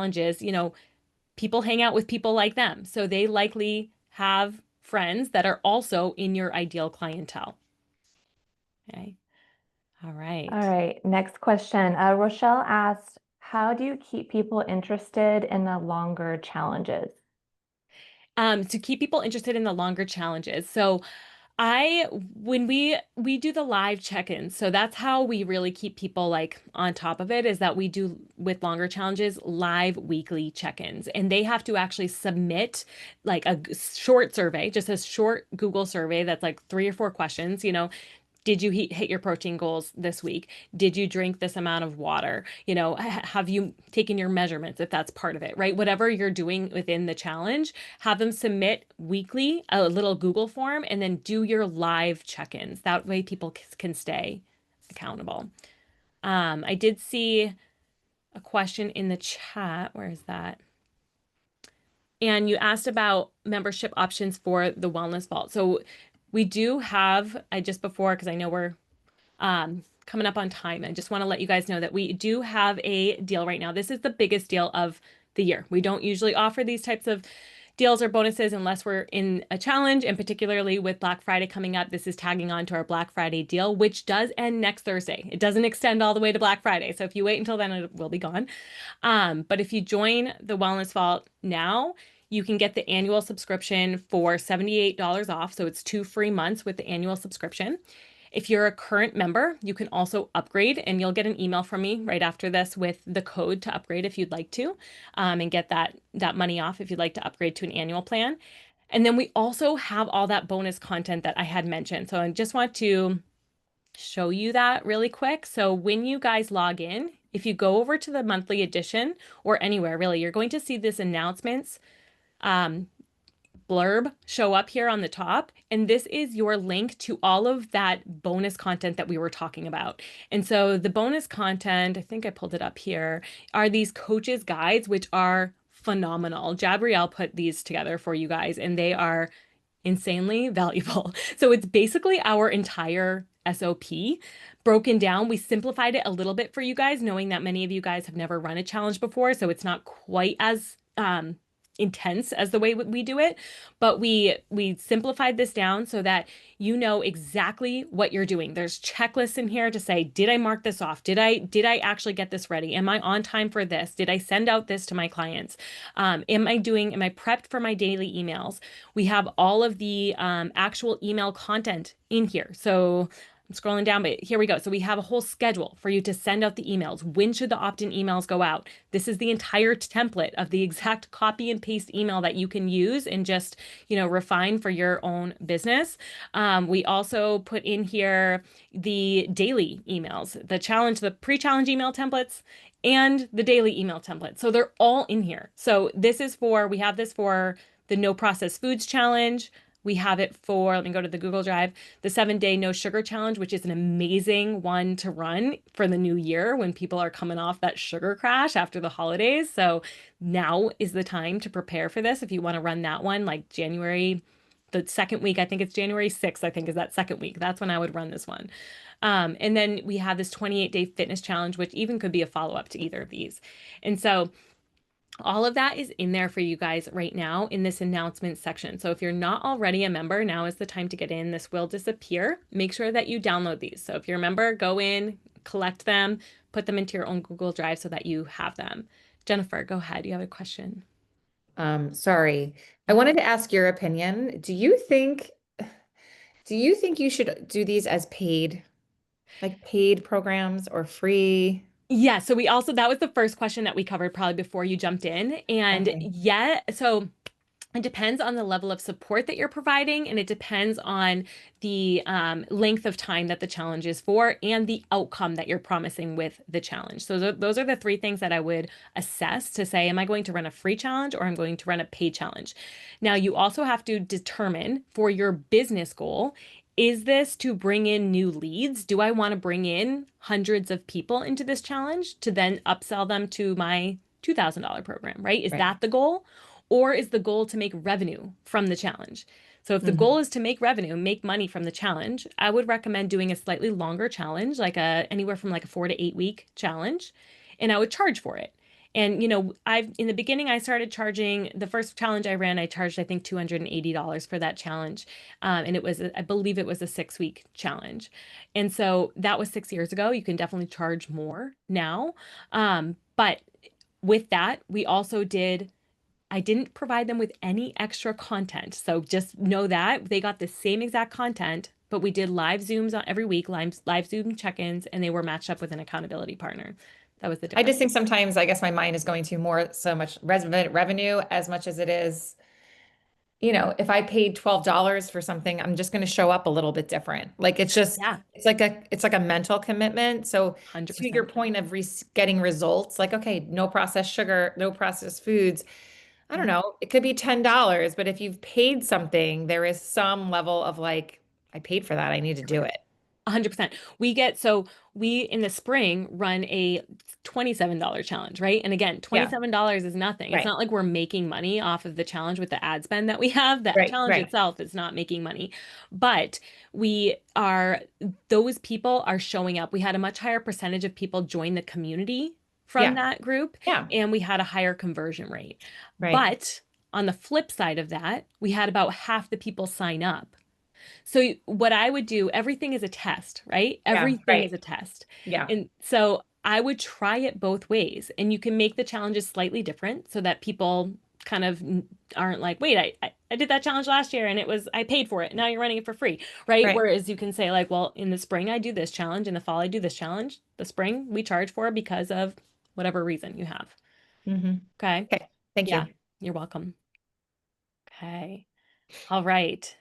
people hang out with people like them. So they likely have friends that are also in your ideal clientele. Okay. All right. All right. Next question. Rochelle asked, how do you keep people interested in the longer challenges? To keep people interested in the longer challenges. So when we do the live check-ins, so that's how we really keep people like on top of it, is that we do with longer challenges live weekly check-ins, and they have to actually submit like a short survey, just a short Google survey that's like 3 or 4 questions. Did you hit your protein goals this week? Did you drink this amount of water? Have you taken your measurements, if that's part of it, right? Whatever you're doing within the challenge, have them submit weekly a little Google form and then do your live check-ins. That way people can stay accountable. I did see a question in the chat. Where is that? And you asked about membership options for the Wellness Vault. So we do have, just before, because I know we're coming up on time, I just want to let you guys know that we do have a deal right now. This is the biggest deal of the year. We don't usually offer these types of deals or bonuses unless we're in a challenge, and particularly with Black Friday coming up, this is tagging on to our Black Friday deal, which does end next Thursday. It doesn't extend all the way to Black Friday. So if you wait until then, it will be gone. But if you join the Wellness Vault now, you can get the annual subscription for $78 off. So it's 2 free months with the annual subscription. If you're a current member, you can also upgrade, and you'll get an email from me right after this with the code to upgrade if you'd like to, and get that money off if you'd like to upgrade to an annual plan. And then we also have all that bonus content that I had mentioned. So I just want to show you that really quick. So when you guys log in, if you go over to the monthly edition or anywhere really, you're going to see this announcements blurb show up here on the top. And this is your link to all of that bonus content that we were talking about. And so the bonus content, I think I pulled it up here, are these coaches guides, which are phenomenal. Jabrielle put these together for you guys, and they are insanely valuable. So it's basically our entire SOP broken down. We simplified it a little bit for you guys, knowing that many of you guys have never run a challenge before. So it's not quite as intense as the way we do it, but we simplified this down so that you know exactly what you're doing. There's checklists in here to say, did I mark this off? Did I actually get this ready? Am I on time for this? Did I send out this to my clients? Am I prepped for my daily emails? We have all of the actual email content in here. So I'm scrolling down, but here we go. So we have a whole schedule for you to send out the emails. When should the opt-in emails go out? This is the entire template of the exact copy and paste email that you can use and just, refine for your own business. We also put in here the daily emails, the pre-challenge email templates, and the daily email template. So they're all in here. So we have this for the No Processed Foods Challenge. We have it for, let me go to the Google Drive, the 7-day no sugar challenge, which is an amazing one to run for the new year when people are coming off that sugar crash after the holidays. So now is the time to prepare for this. If you want to run that one, like January, the second week, I think it's January 6th, I think is that second week. That's when I would run this one. And then we have this 28-day fitness challenge, which even could be a follow-up to either of these. And so all of that is in there for you guys right now in this announcement section. So if you're not already a member, now is the time to get in. This will disappear. Make sure that you download these. So if you're a member, go in, collect them, put them into your own Google Drive so that you have them. Jennifer, go ahead. You have a question. Sorry. I wanted to ask your opinion. Do you think you should do these as paid programs or free? Yeah, so that was the first question that we covered probably before you jumped in. And Okay. So it depends on the level of support that you're providing, and it depends on the length of time that the challenge is for and the outcome that you're promising with the challenge. So those are the three things that I would assess to say, am I going to run a free challenge or I'm going to run a paid challenge? Now, you also have to determine for your business goal, is this to bring in new leads? Do I want to bring in hundreds of people into this challenge to then upsell them to my $2,000 program, right? Is that the goal? Or is the goal to make revenue from the challenge? So if the goal is to make revenue, make money from the challenge, I would recommend doing a slightly longer challenge, like anywhere from like a 4 to 8 week challenge, and I would charge for it. And, in the beginning, I started charging the first challenge I ran, I charged, I think, $280 for that challenge. And I believe it was a 6-week challenge. And so that was 6 years ago. You can definitely charge more now. But with that, I didn't provide them with any extra content. So just know that they got the same exact content, but we did live Zooms every week, live Zoom check-ins, and they were matched up with an accountability partner. That was the difference. I just think sometimes, I guess my mind is going to so much revenue as much as it is, if I paid $12 for something, I'm just going to show up a little bit different. Like it's like a mental commitment. So 100%. to your point of getting results, like, okay, no processed sugar, no processed foods. I don't know, it could be $10, but if you've paid something, there is some level of like, I paid for that, I need to do it. 100%. We in the spring run a $27 challenge, right? And again, $27 is nothing. Right. It's not like we're making money off of the challenge with the ad spend that we have. That challenge itself is not making money, but those people are showing up. We had a much higher percentage of people join the community from that group, and we had a higher conversion rate. But on the flip side of that, we had about half the people sign up. So what I would do, everything is a test, right? Everything is a test. Yeah. And so I would try it both ways, and you can make the challenges slightly different so that people kind of aren't like, wait, I did that challenge last year and I paid for it. Now you're running it for free, right? Right. Whereas you can say like, well, in the spring I do this challenge, in the fall I do this challenge. The spring we charge for because of whatever reason you have. Okay. Okay. Thank Yeah, you. you're welcome. Okay. All right.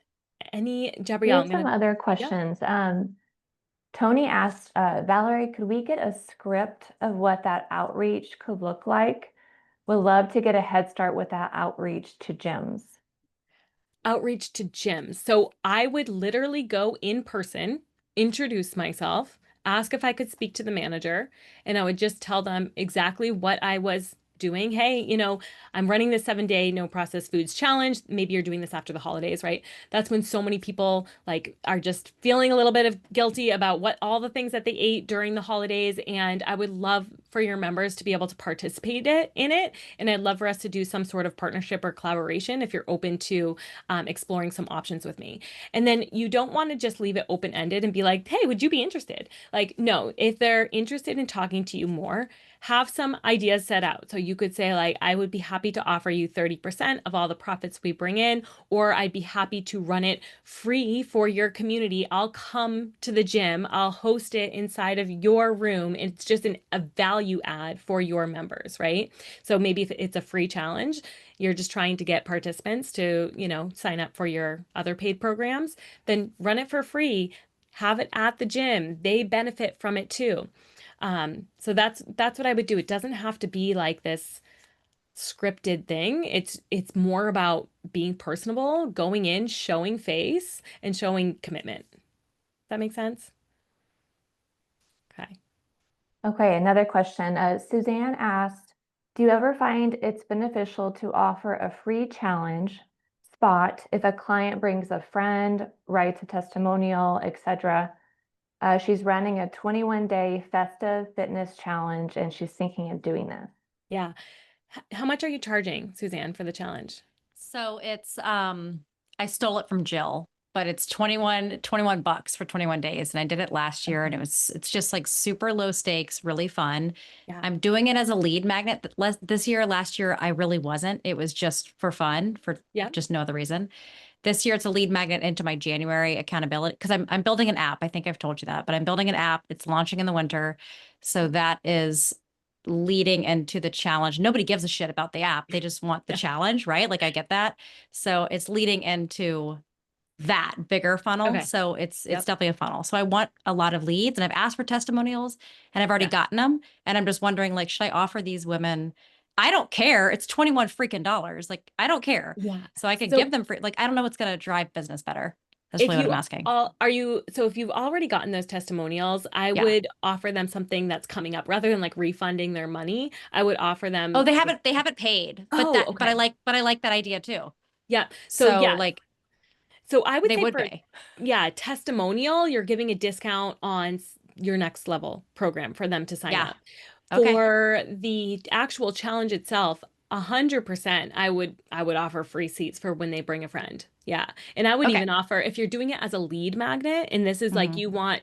We Gabrielle, have some other questions. Tony asked, Valerie, could we get a script of what that outreach could look like? Would love to get a head start with that outreach to gyms. Outreach to gyms. So I would literally go in person, introduce myself, ask if I could speak to the manager, and I would just tell them exactly what I was doing. Hey, I'm running this 7-day no processed foods challenge. Maybe you're doing this after the holidays, right? That's when so many people like are just feeling a little bit of guilty about what all the things that they ate during the holidays. And I would love for your members to be able to participate in it. And I'd love for us to do some sort of partnership or collaboration if you're open to exploring some options with me. And then you don't want to just leave it open-ended and be like, hey, would you be interested? Like, no, if they're interested in talking to you more, have some ideas set out. So you could say like, I would be happy to offer you 30% of all the profits we bring in, or I'd be happy to run it free for your community. I'll come to the gym. I'll host it inside of your room. It's just a value add for your members, right? So maybe if it's a free challenge, you're just trying to get participants to, sign up for your other paid programs, then run it for free. Have it at the gym. They benefit from it too. So that's what I would do. It doesn't have to be like this scripted thing. It's more about being personable, going in, showing face, and showing commitment. Does that make sense? Okay. Okay, another question. Suzanne asked, do you ever find it's beneficial to offer a free challenge spot if a client brings a friend, writes a testimonial, etc.? She's running a 21-day festive fitness challenge and she's thinking of doing this. Yeah. How much are you charging, Suzanne, for the challenge? So it's I stole it from Jill, but it's 21 bucks for 21 days. And I did it last year and it's just like super low stakes, really fun. Yeah. I'm doing it as a lead magnet this year. Last year, I really wasn't. It was just for fun, for just no other reason. This year, it's a lead magnet into my January accountability because I'm building an app. I think I've told you that, but I'm building an app. It's launching in the winter. So that is leading into the challenge. Nobody gives a shit about the app. They just want the challenge, right? Like I get that. So it's leading into that bigger funnel. Okay. So it's definitely a funnel. So I want a lot of leads and I've asked for testimonials and I've already gotten them. And I'm just wondering, like, should I offer these women? I don't care. It's $21 freaking dollars. Like, I don't care. Yeah. So I could give them free, like, I don't know what's going to drive business better. That's really what I'm asking. So if you've already gotten those testimonials, I would offer them something that's coming up rather than like refunding their money. I would offer them. Oh, they haven't paid, but but I like that idea too. Yeah. So I would say pay. Yeah, testimonial, you're giving a discount on your next level program for them to sign up. Okay. For the actual challenge itself, 100%, I would offer free seats for when they bring a friend. Yeah. And I would even offer, if you're doing it as a lead magnet, and this is like you want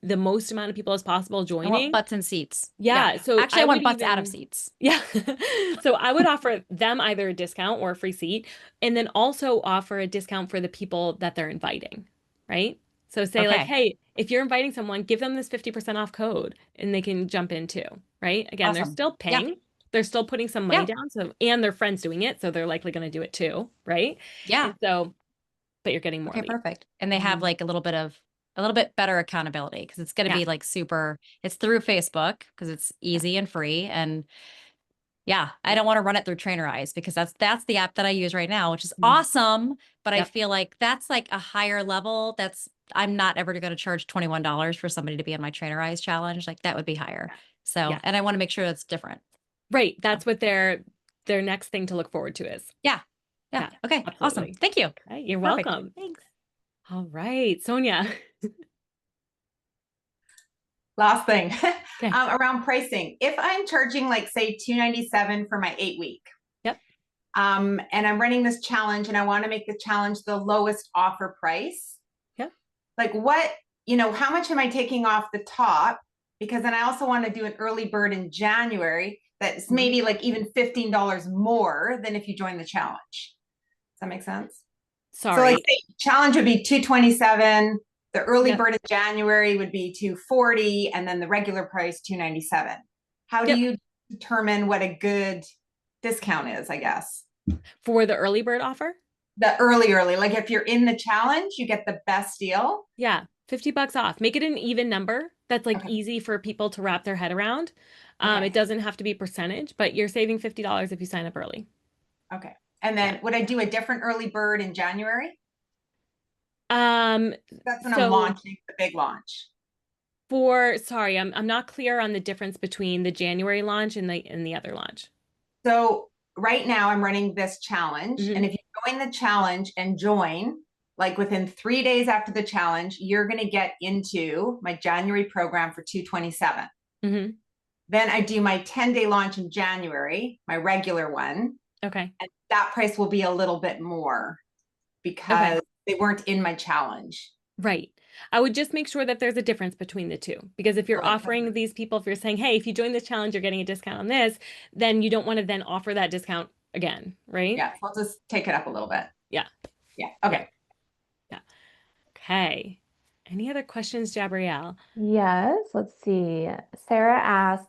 the most amount of people as possible joining. I want butts in seats. Yeah. So actually, I want butts out of seats. Yeah. So I would offer them either a discount or a free seat, and then also offer a discount for the people that they're inviting, right? So say like, hey, if you're inviting someone, give them this 50% off code and they can jump in too, right? Again, they're still paying. Yeah. They're still putting some money down. So, and their friends doing it. So they're likely going to do it too, right? Yeah. And so, but you're getting more. Okay, perfect. And they have like a little bit better accountability because it's going to be like it's through Facebook because it's easy and free. And I don't want to run it through Trainerize because that's the app that I use right now, which is awesome. But I feel like that's like a higher level. I'm not ever going to charge $21 for somebody to be in my Trainerize challenge. Like that would be higher. So, and I want to make sure that's different. Right. That's what their next thing to look forward to is. Yeah. Okay. Absolutely. Awesome. Thank you. Okay, you're welcome. Thanks. All right, Sonia. Last thing around pricing. If I'm charging like say $297 for my 8-week. Yep. And I'm running this challenge and I want to make the challenge the lowest offer price. Yep. Like what, how much am I taking off the top because then I also want to do an early bird in January that's Mhm. maybe like even $15 more than if you join the challenge. Does that make sense? So like Sorry. say challenge would be 227, the early Yep. bird in January would be 240, and then the regular price 297. How do Yep. you determine what a good discount is, I guess? For the early bird offer? The early, like if you're in the challenge, you get the best deal. Yeah, $50 off. Make it an even number that's like Okay. easy for people to wrap their head around. Okay. It doesn't have to be percentage, but you're saving $50 if you sign up early. Okay. And then Yeah. would I do a different early bird in January? Um, That's when I'm so launching the big launch. sorry, I'm not clear on the difference between the January launch and the other launch. So right now I'm running this challenge. Mhm. And if you join the challenge and join, like within 3 days after the challenge, you're going to get into my January program for 227. Mhm. Then I do my 10-day launch in January, my regular one. Okay. And that price will be a little bit more because they weren't in my challenge. Right. I would just make sure that there's a difference between the two, because if you're Right. offering these people, if you're saying, hey, if you join this challenge, you're getting a discount on this, then you don't want to then offer that discount again, right? Yeah, so I'll just take it up a little bit. Yeah. Yeah. Okay. Yeah. Okay. Any other questions, Gabrielle? Yes, let's see. Sarah asked,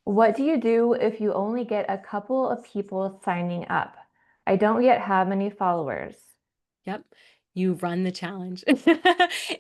what do you do if you only get a couple of people signing up? I don't yet have many followers. Yep. You run the challenge.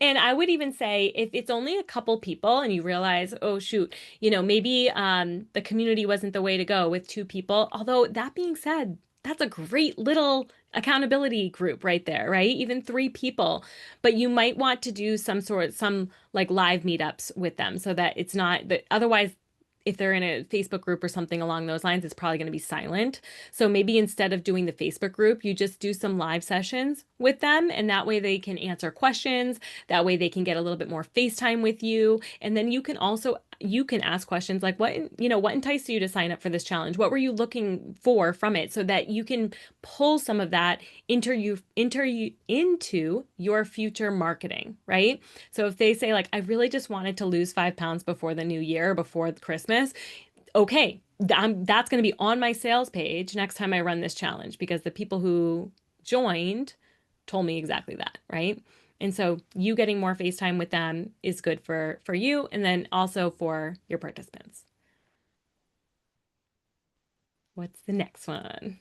And I would even say if it's only a couple people and you realize, oh shoot, maybe the community wasn't the way to go with 2 people. Although that being said, that's a great little accountability group right there, right? Even 3 people. But you might want to do some like live meetups with them so that it's not that otherwise if they're in a Facebook group or something along those lines, it's probably going to be silent. So maybe instead of doing the Facebook group, you just do some live sessions with them. And that way they can answer questions. That way they can get a little bit more FaceTime with you. And then you can ask questions like what enticed you to sign up for this challenge? What were you looking for from it? So that you can pull some of that into your future marketing, right? So if they say like, I really just wanted to lose 5 pounds before the new year, before Christmas, okay, that's going to be on my sales page next time I run this challenge because the people who joined told me exactly that, right? And so you getting more FaceTime with them is good for you and then also for your participants. What's the next one?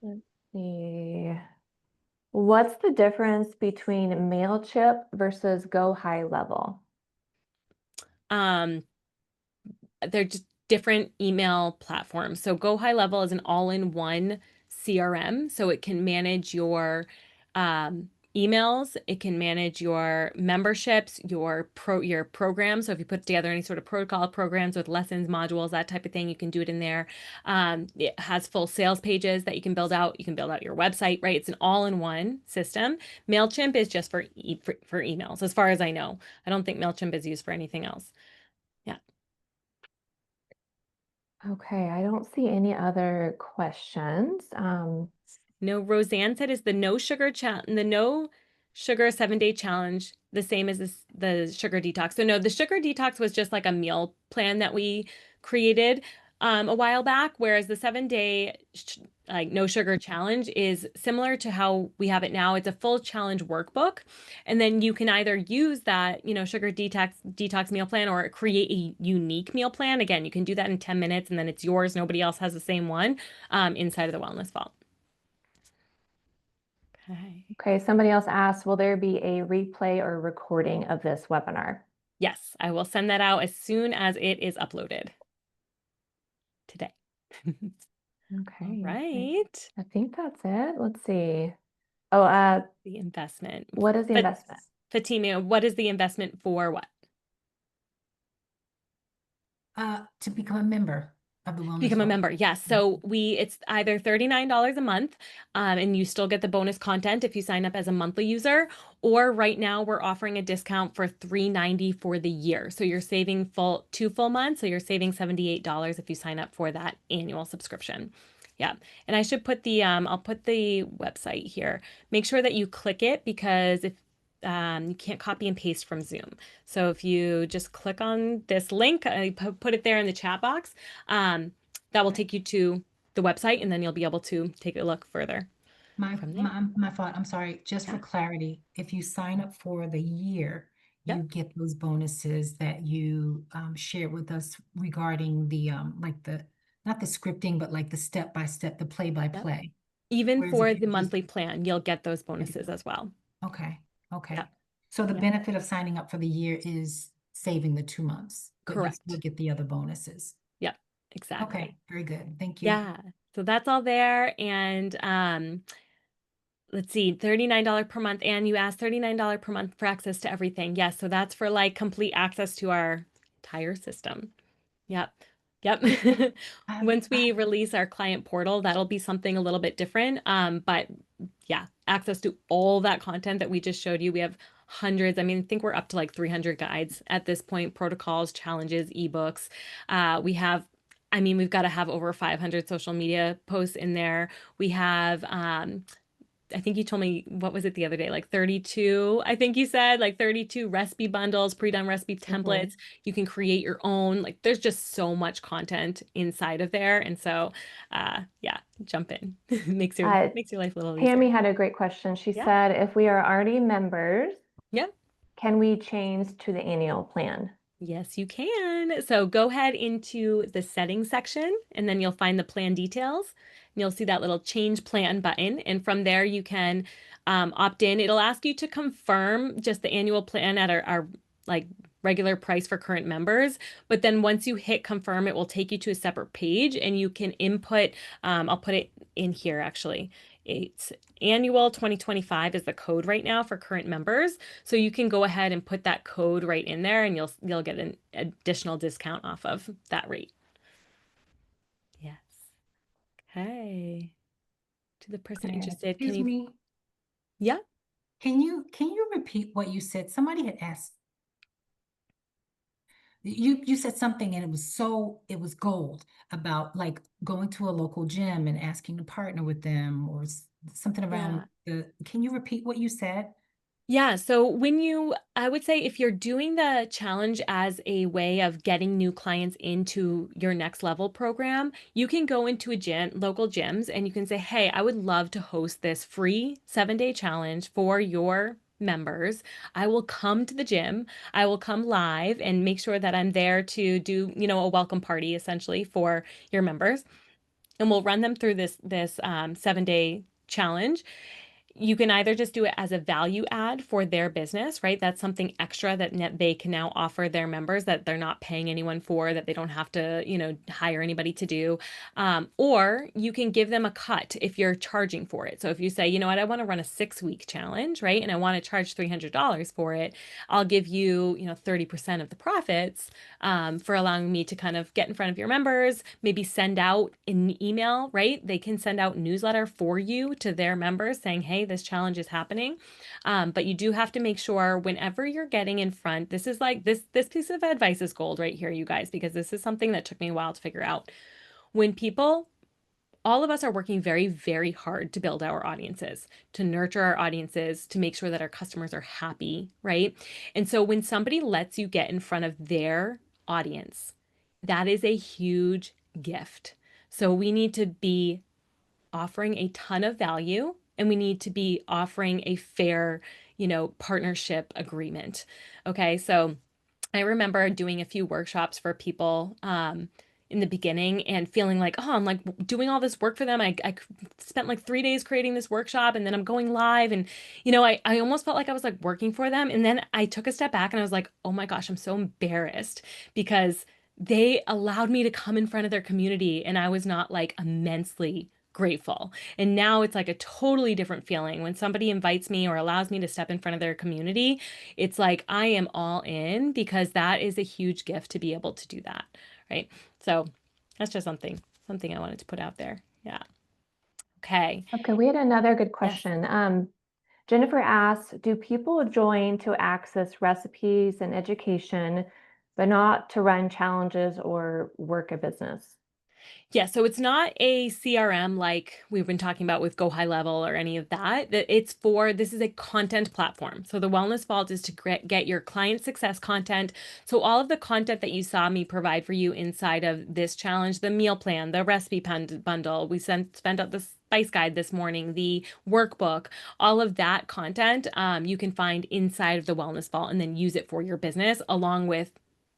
Let's see. What's the difference between MailChimp versus Go High Level? They're just different email platforms. So Go High Level is an all-in-one CRM. So it can manage your emails, it can manage your memberships, your programs. So if you put together any sort of protocol programs with lessons, modules, that type of thing, you can do it in there. It has full sales pages that you can build out. You can build out your website, right? It's an all-in-one system. MailChimp is just for emails, as far as I know. I don't think MailChimp is used for anything else. Yeah. Okay, I don't see any other questions. No, Roseanne said is the no sugar 7-day challenge the same as the sugar detox. So no, the sugar detox was just like a meal plan that we created a while back, whereas the 7-day like no sugar challenge is similar to how we have it now. It's a full challenge workbook, and then you can either use that sugar detox meal plan or create a unique meal plan. Again, you can do that in 10 minutes, and then it's yours. Nobody else has the same one inside of the Wellness Vault. Okay, somebody else asked, will there be a replay or recording of this webinar? Yes, I will send that out as soon as it is uploaded today. Okay. All right. I think that's it. Let's see. Oh, The investment. what is the investment? Fatima, what is the investment for what? To become a member of the Wellness Become a Vault. member. Yes. So it's either $39 a month, and you still get the bonus content if you sign up as a monthly user, or right now we're offering a discount for $390 for the year. So you're saving 2 full months. So you're saving $78 if you sign up for that annual subscription. Yeah. And I should put I'll put the website here. Make sure that you click it because you can't copy and paste from Zoom. So if you just click on this link, I put it there in the chat box, that will take you to the website, and then you'll be able to take a look further from there. My fault. I'm sorry. Just for Yeah. clarity, if you sign up for the year, Yep. you get those bonuses that you shared with us regarding the like the not the scripting, but like the step-by-step, the play-by-play. Even Whereas for if the you just monthly plan, you'll get those bonuses as well. okay, okay. Yep. So the Yep. benefit of signing up for the year is saving the 2 months, but you Correct. still get the other bonuses. Yep, exactly. Okay, very good. Thank you. Yeah. So that's all there. And let's see, $39 per month. And you asked $39 per month for access to everything. Yes. So that's for like complete access to our entire system. Yep. Yep. Once we release our client portal, that'll be something a little bit different. But yeah, access to all that content that we just showed you. We have hundreds. I mean, I think we're up to like 300 guides at this point, protocols, challenges, ebooks. We've got to have over 500 social media posts in there. We have, I think you told me, what was it the other day? Like 32, I think you said, like 32 recipe bundles, pre-done recipe templates. You can create your own. Like there's just so much content inside of there. And so, yeah, jump in. makes your life a little easier. Tammy had a great question. She said, if we are already members, can we change to the annual plan? Yes, you can. So go ahead into the settings section, and then you'll find the plan details. And you'll see that little change plan button. And from there, you can opt in. It'll ask you to confirm just the annual plan at our like regular price for current members. But then once you hit confirm, it will take you to a separate page, and you can input, I'll put it in here actually. It's annual 2025 is the code right now for current members. So you can go ahead and put that code right in there, and you'll get an additional discount off of that rate. Yes. Okay. To the person interested, Excuse me. Yeah. Can you repeat what you said? Somebody had asked. You said something and it was gold about like going to a local gym and asking to partner with them or something around can you repeat what you said? Yeah. So I would say if you're doing the challenge as a way of getting new clients into your next level program, you can go into local gyms, and you can say, hey, I would love to host this free 7-day challenge for your members. I will come to the gym. I will come live and make sure that I'm there to do, a welcome party essentially for your members. And we'll run them through this 7-day challenge. You can either just do it as a value add for their business, right? That's something extra that they can now offer their members that they're not paying anyone for, that they don't have to, hire anybody to do. Or you can give them a cut if you're charging for it. So if you say, you know what, I want to run a 6-week challenge, right? And I want to charge $300 for it. I'll give you, 30% of the profits for allowing me to kind of get in front of your members, maybe send out an email, right? They can send out newsletter for you to their members saying, hey, this challenge is happening. But you do have to make sure whenever you're getting in front, this is like this piece of advice is gold right here, you guys, because this is something that took me a while to figure out. All of us are working very, very hard to build our audiences, to nurture our audiences, to make sure that our customers are happy, right? And so when somebody lets you get in front of their audience, that is a huge gift. So we need to be offering a ton of value, and we need to be offering a fair, partnership agreement. Okay. So I remember doing a few workshops for people in the beginning and feeling like, oh, I'm like doing all this work for them. I spent like 3 days creating this workshop, and then I'm going live. And, I almost felt like I was like working for them. And then I took a step back and I was like, oh my gosh, I'm so embarrassed because they allowed me to come in front of their community, and I was not like immensely grateful. And now it's like a totally different feeling when somebody invites me or allows me to step in front of their community. It's like I am all in, because that is a huge gift to be able to do that, right? So that's just something I wanted to put out there. Yeah. Okay. Okay, we had another good question. Yes. Jennifer asked, do people join to access recipes and education, but not to run challenges or work a business? Yeah, so it's not a CRM like we've been talking about with Go High Level or any of that. This is a content platform. So the Wellness Vault is to get your client success content. So all of the content that you saw me provide for you inside of this challenge, the meal plan, the recipe bundle, we spent out the spice guide this morning, the workbook, all of that content you can find inside of the Wellness Vault and then use it for your business along with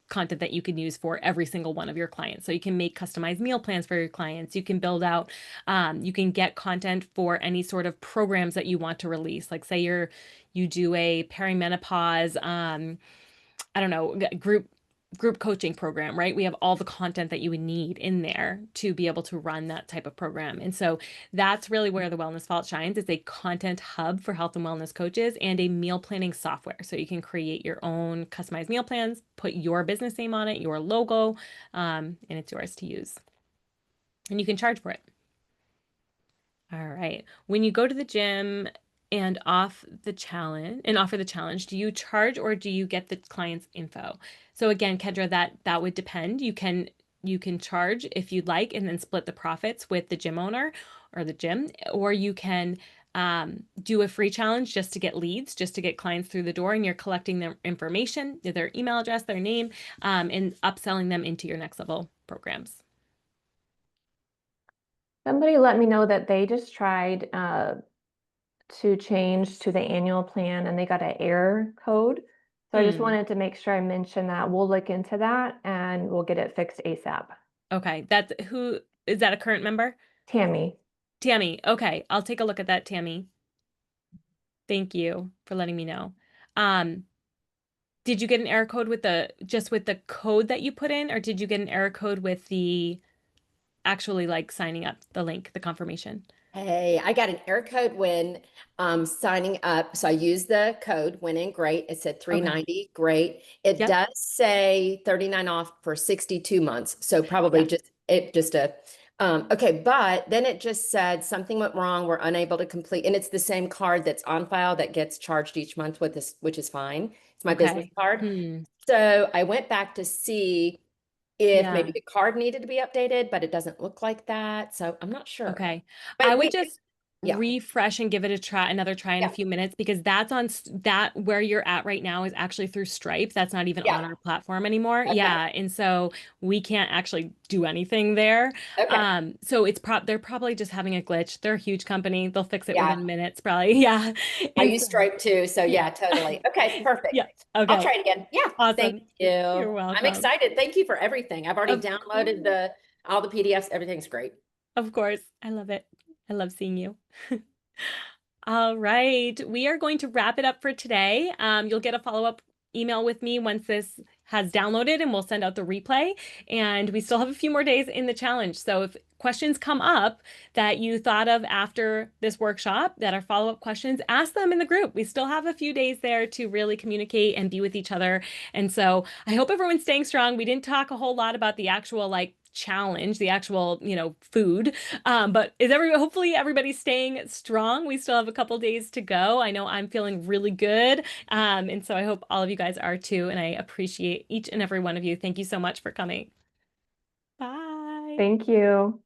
content that you can use for every single one of your clients. So you can make customized meal plans for your clients. You can build out, you can get content for any sort of programs that you want to release. Like say you do a perimenopause, I don't know, group coaching program, right? We have all the content that you would need in there to be able to run that type of program. And so that's really where the Wellness Vault shines. It's a content hub for health and wellness coaches and a meal planning software. So you can create your own customized meal plans, put your business name on it, your logo, and it's yours to use. And you can charge for it. All right. When you go to the gym and offer the challenge, do you charge or do you get the client's info? So again, Kendra, that would depend. You can charge if you'd like and then split the profits with the gym owner or the gym, or you can do a free challenge just to get leads, just to get clients through the door, and you're collecting their information, their email address, their name, and upselling them into your next level programs. Somebody let me know that they just tried to change to the annual plan and they got an error code. So I just wanted to make sure I mentioned that. We'll look into that and we'll get it fixed ASAP. Okay, who is that, a current member? Tammy. Okay, I'll take a look at that, Tammy. Thank you for letting me know. Did you get an error code with just with the code that you put in, or did you get an error code with the actually like signing up, the link, the confirmation? Hey, I got an error code when signing up. So I used the code, went in, great. It said 390, great. It Yep. does say 39 off for 62 months. So probably okay, but then it just said something went wrong. We're unable to complete, and it's the same card that's on file that gets charged each month with this, which is fine. It's my business card. So I went back to see if maybe the card needed to be updated, but it doesn't look like that. So I'm not sure. Okay. But I would just yeah. refresh and give it another try in a few minutes, because that's on that where you're at right now is actually through Stripe. That's not even on our platform anymore. Okay. Yeah. And so we can't actually do anything there. Okay. So they're probably just having a glitch. They're a huge company. They'll fix it within minutes, probably. Yeah. I use Stripe too. So yeah, totally. Okay, perfect. Yeah. Okay. I'll try it again. Yeah. Awesome. Thank you. You're welcome. I'm excited. Thank you for everything. I've already downloaded all the PDFs. Everything's great. Of course. I love it. I love seeing you. All right. We are going to wrap it up for today. You'll get a follow-up email with me once this has downloaded, and we'll send out the replay. And we still have a few more days in the challenge. So if questions come up that you thought of after this workshop that are follow-up questions, ask them in the group. We still have a few days there to really communicate and be with each other. And so I hope everyone's staying strong. We didn't talk a whole lot about the actual challenge, the actual, food. But hopefully everybody's staying strong. We still have a couple days to go. I know I'm feeling really good. And so I hope all of you guys are too. And I appreciate each and every one of you. Thank you so much for coming. Bye. Thank you.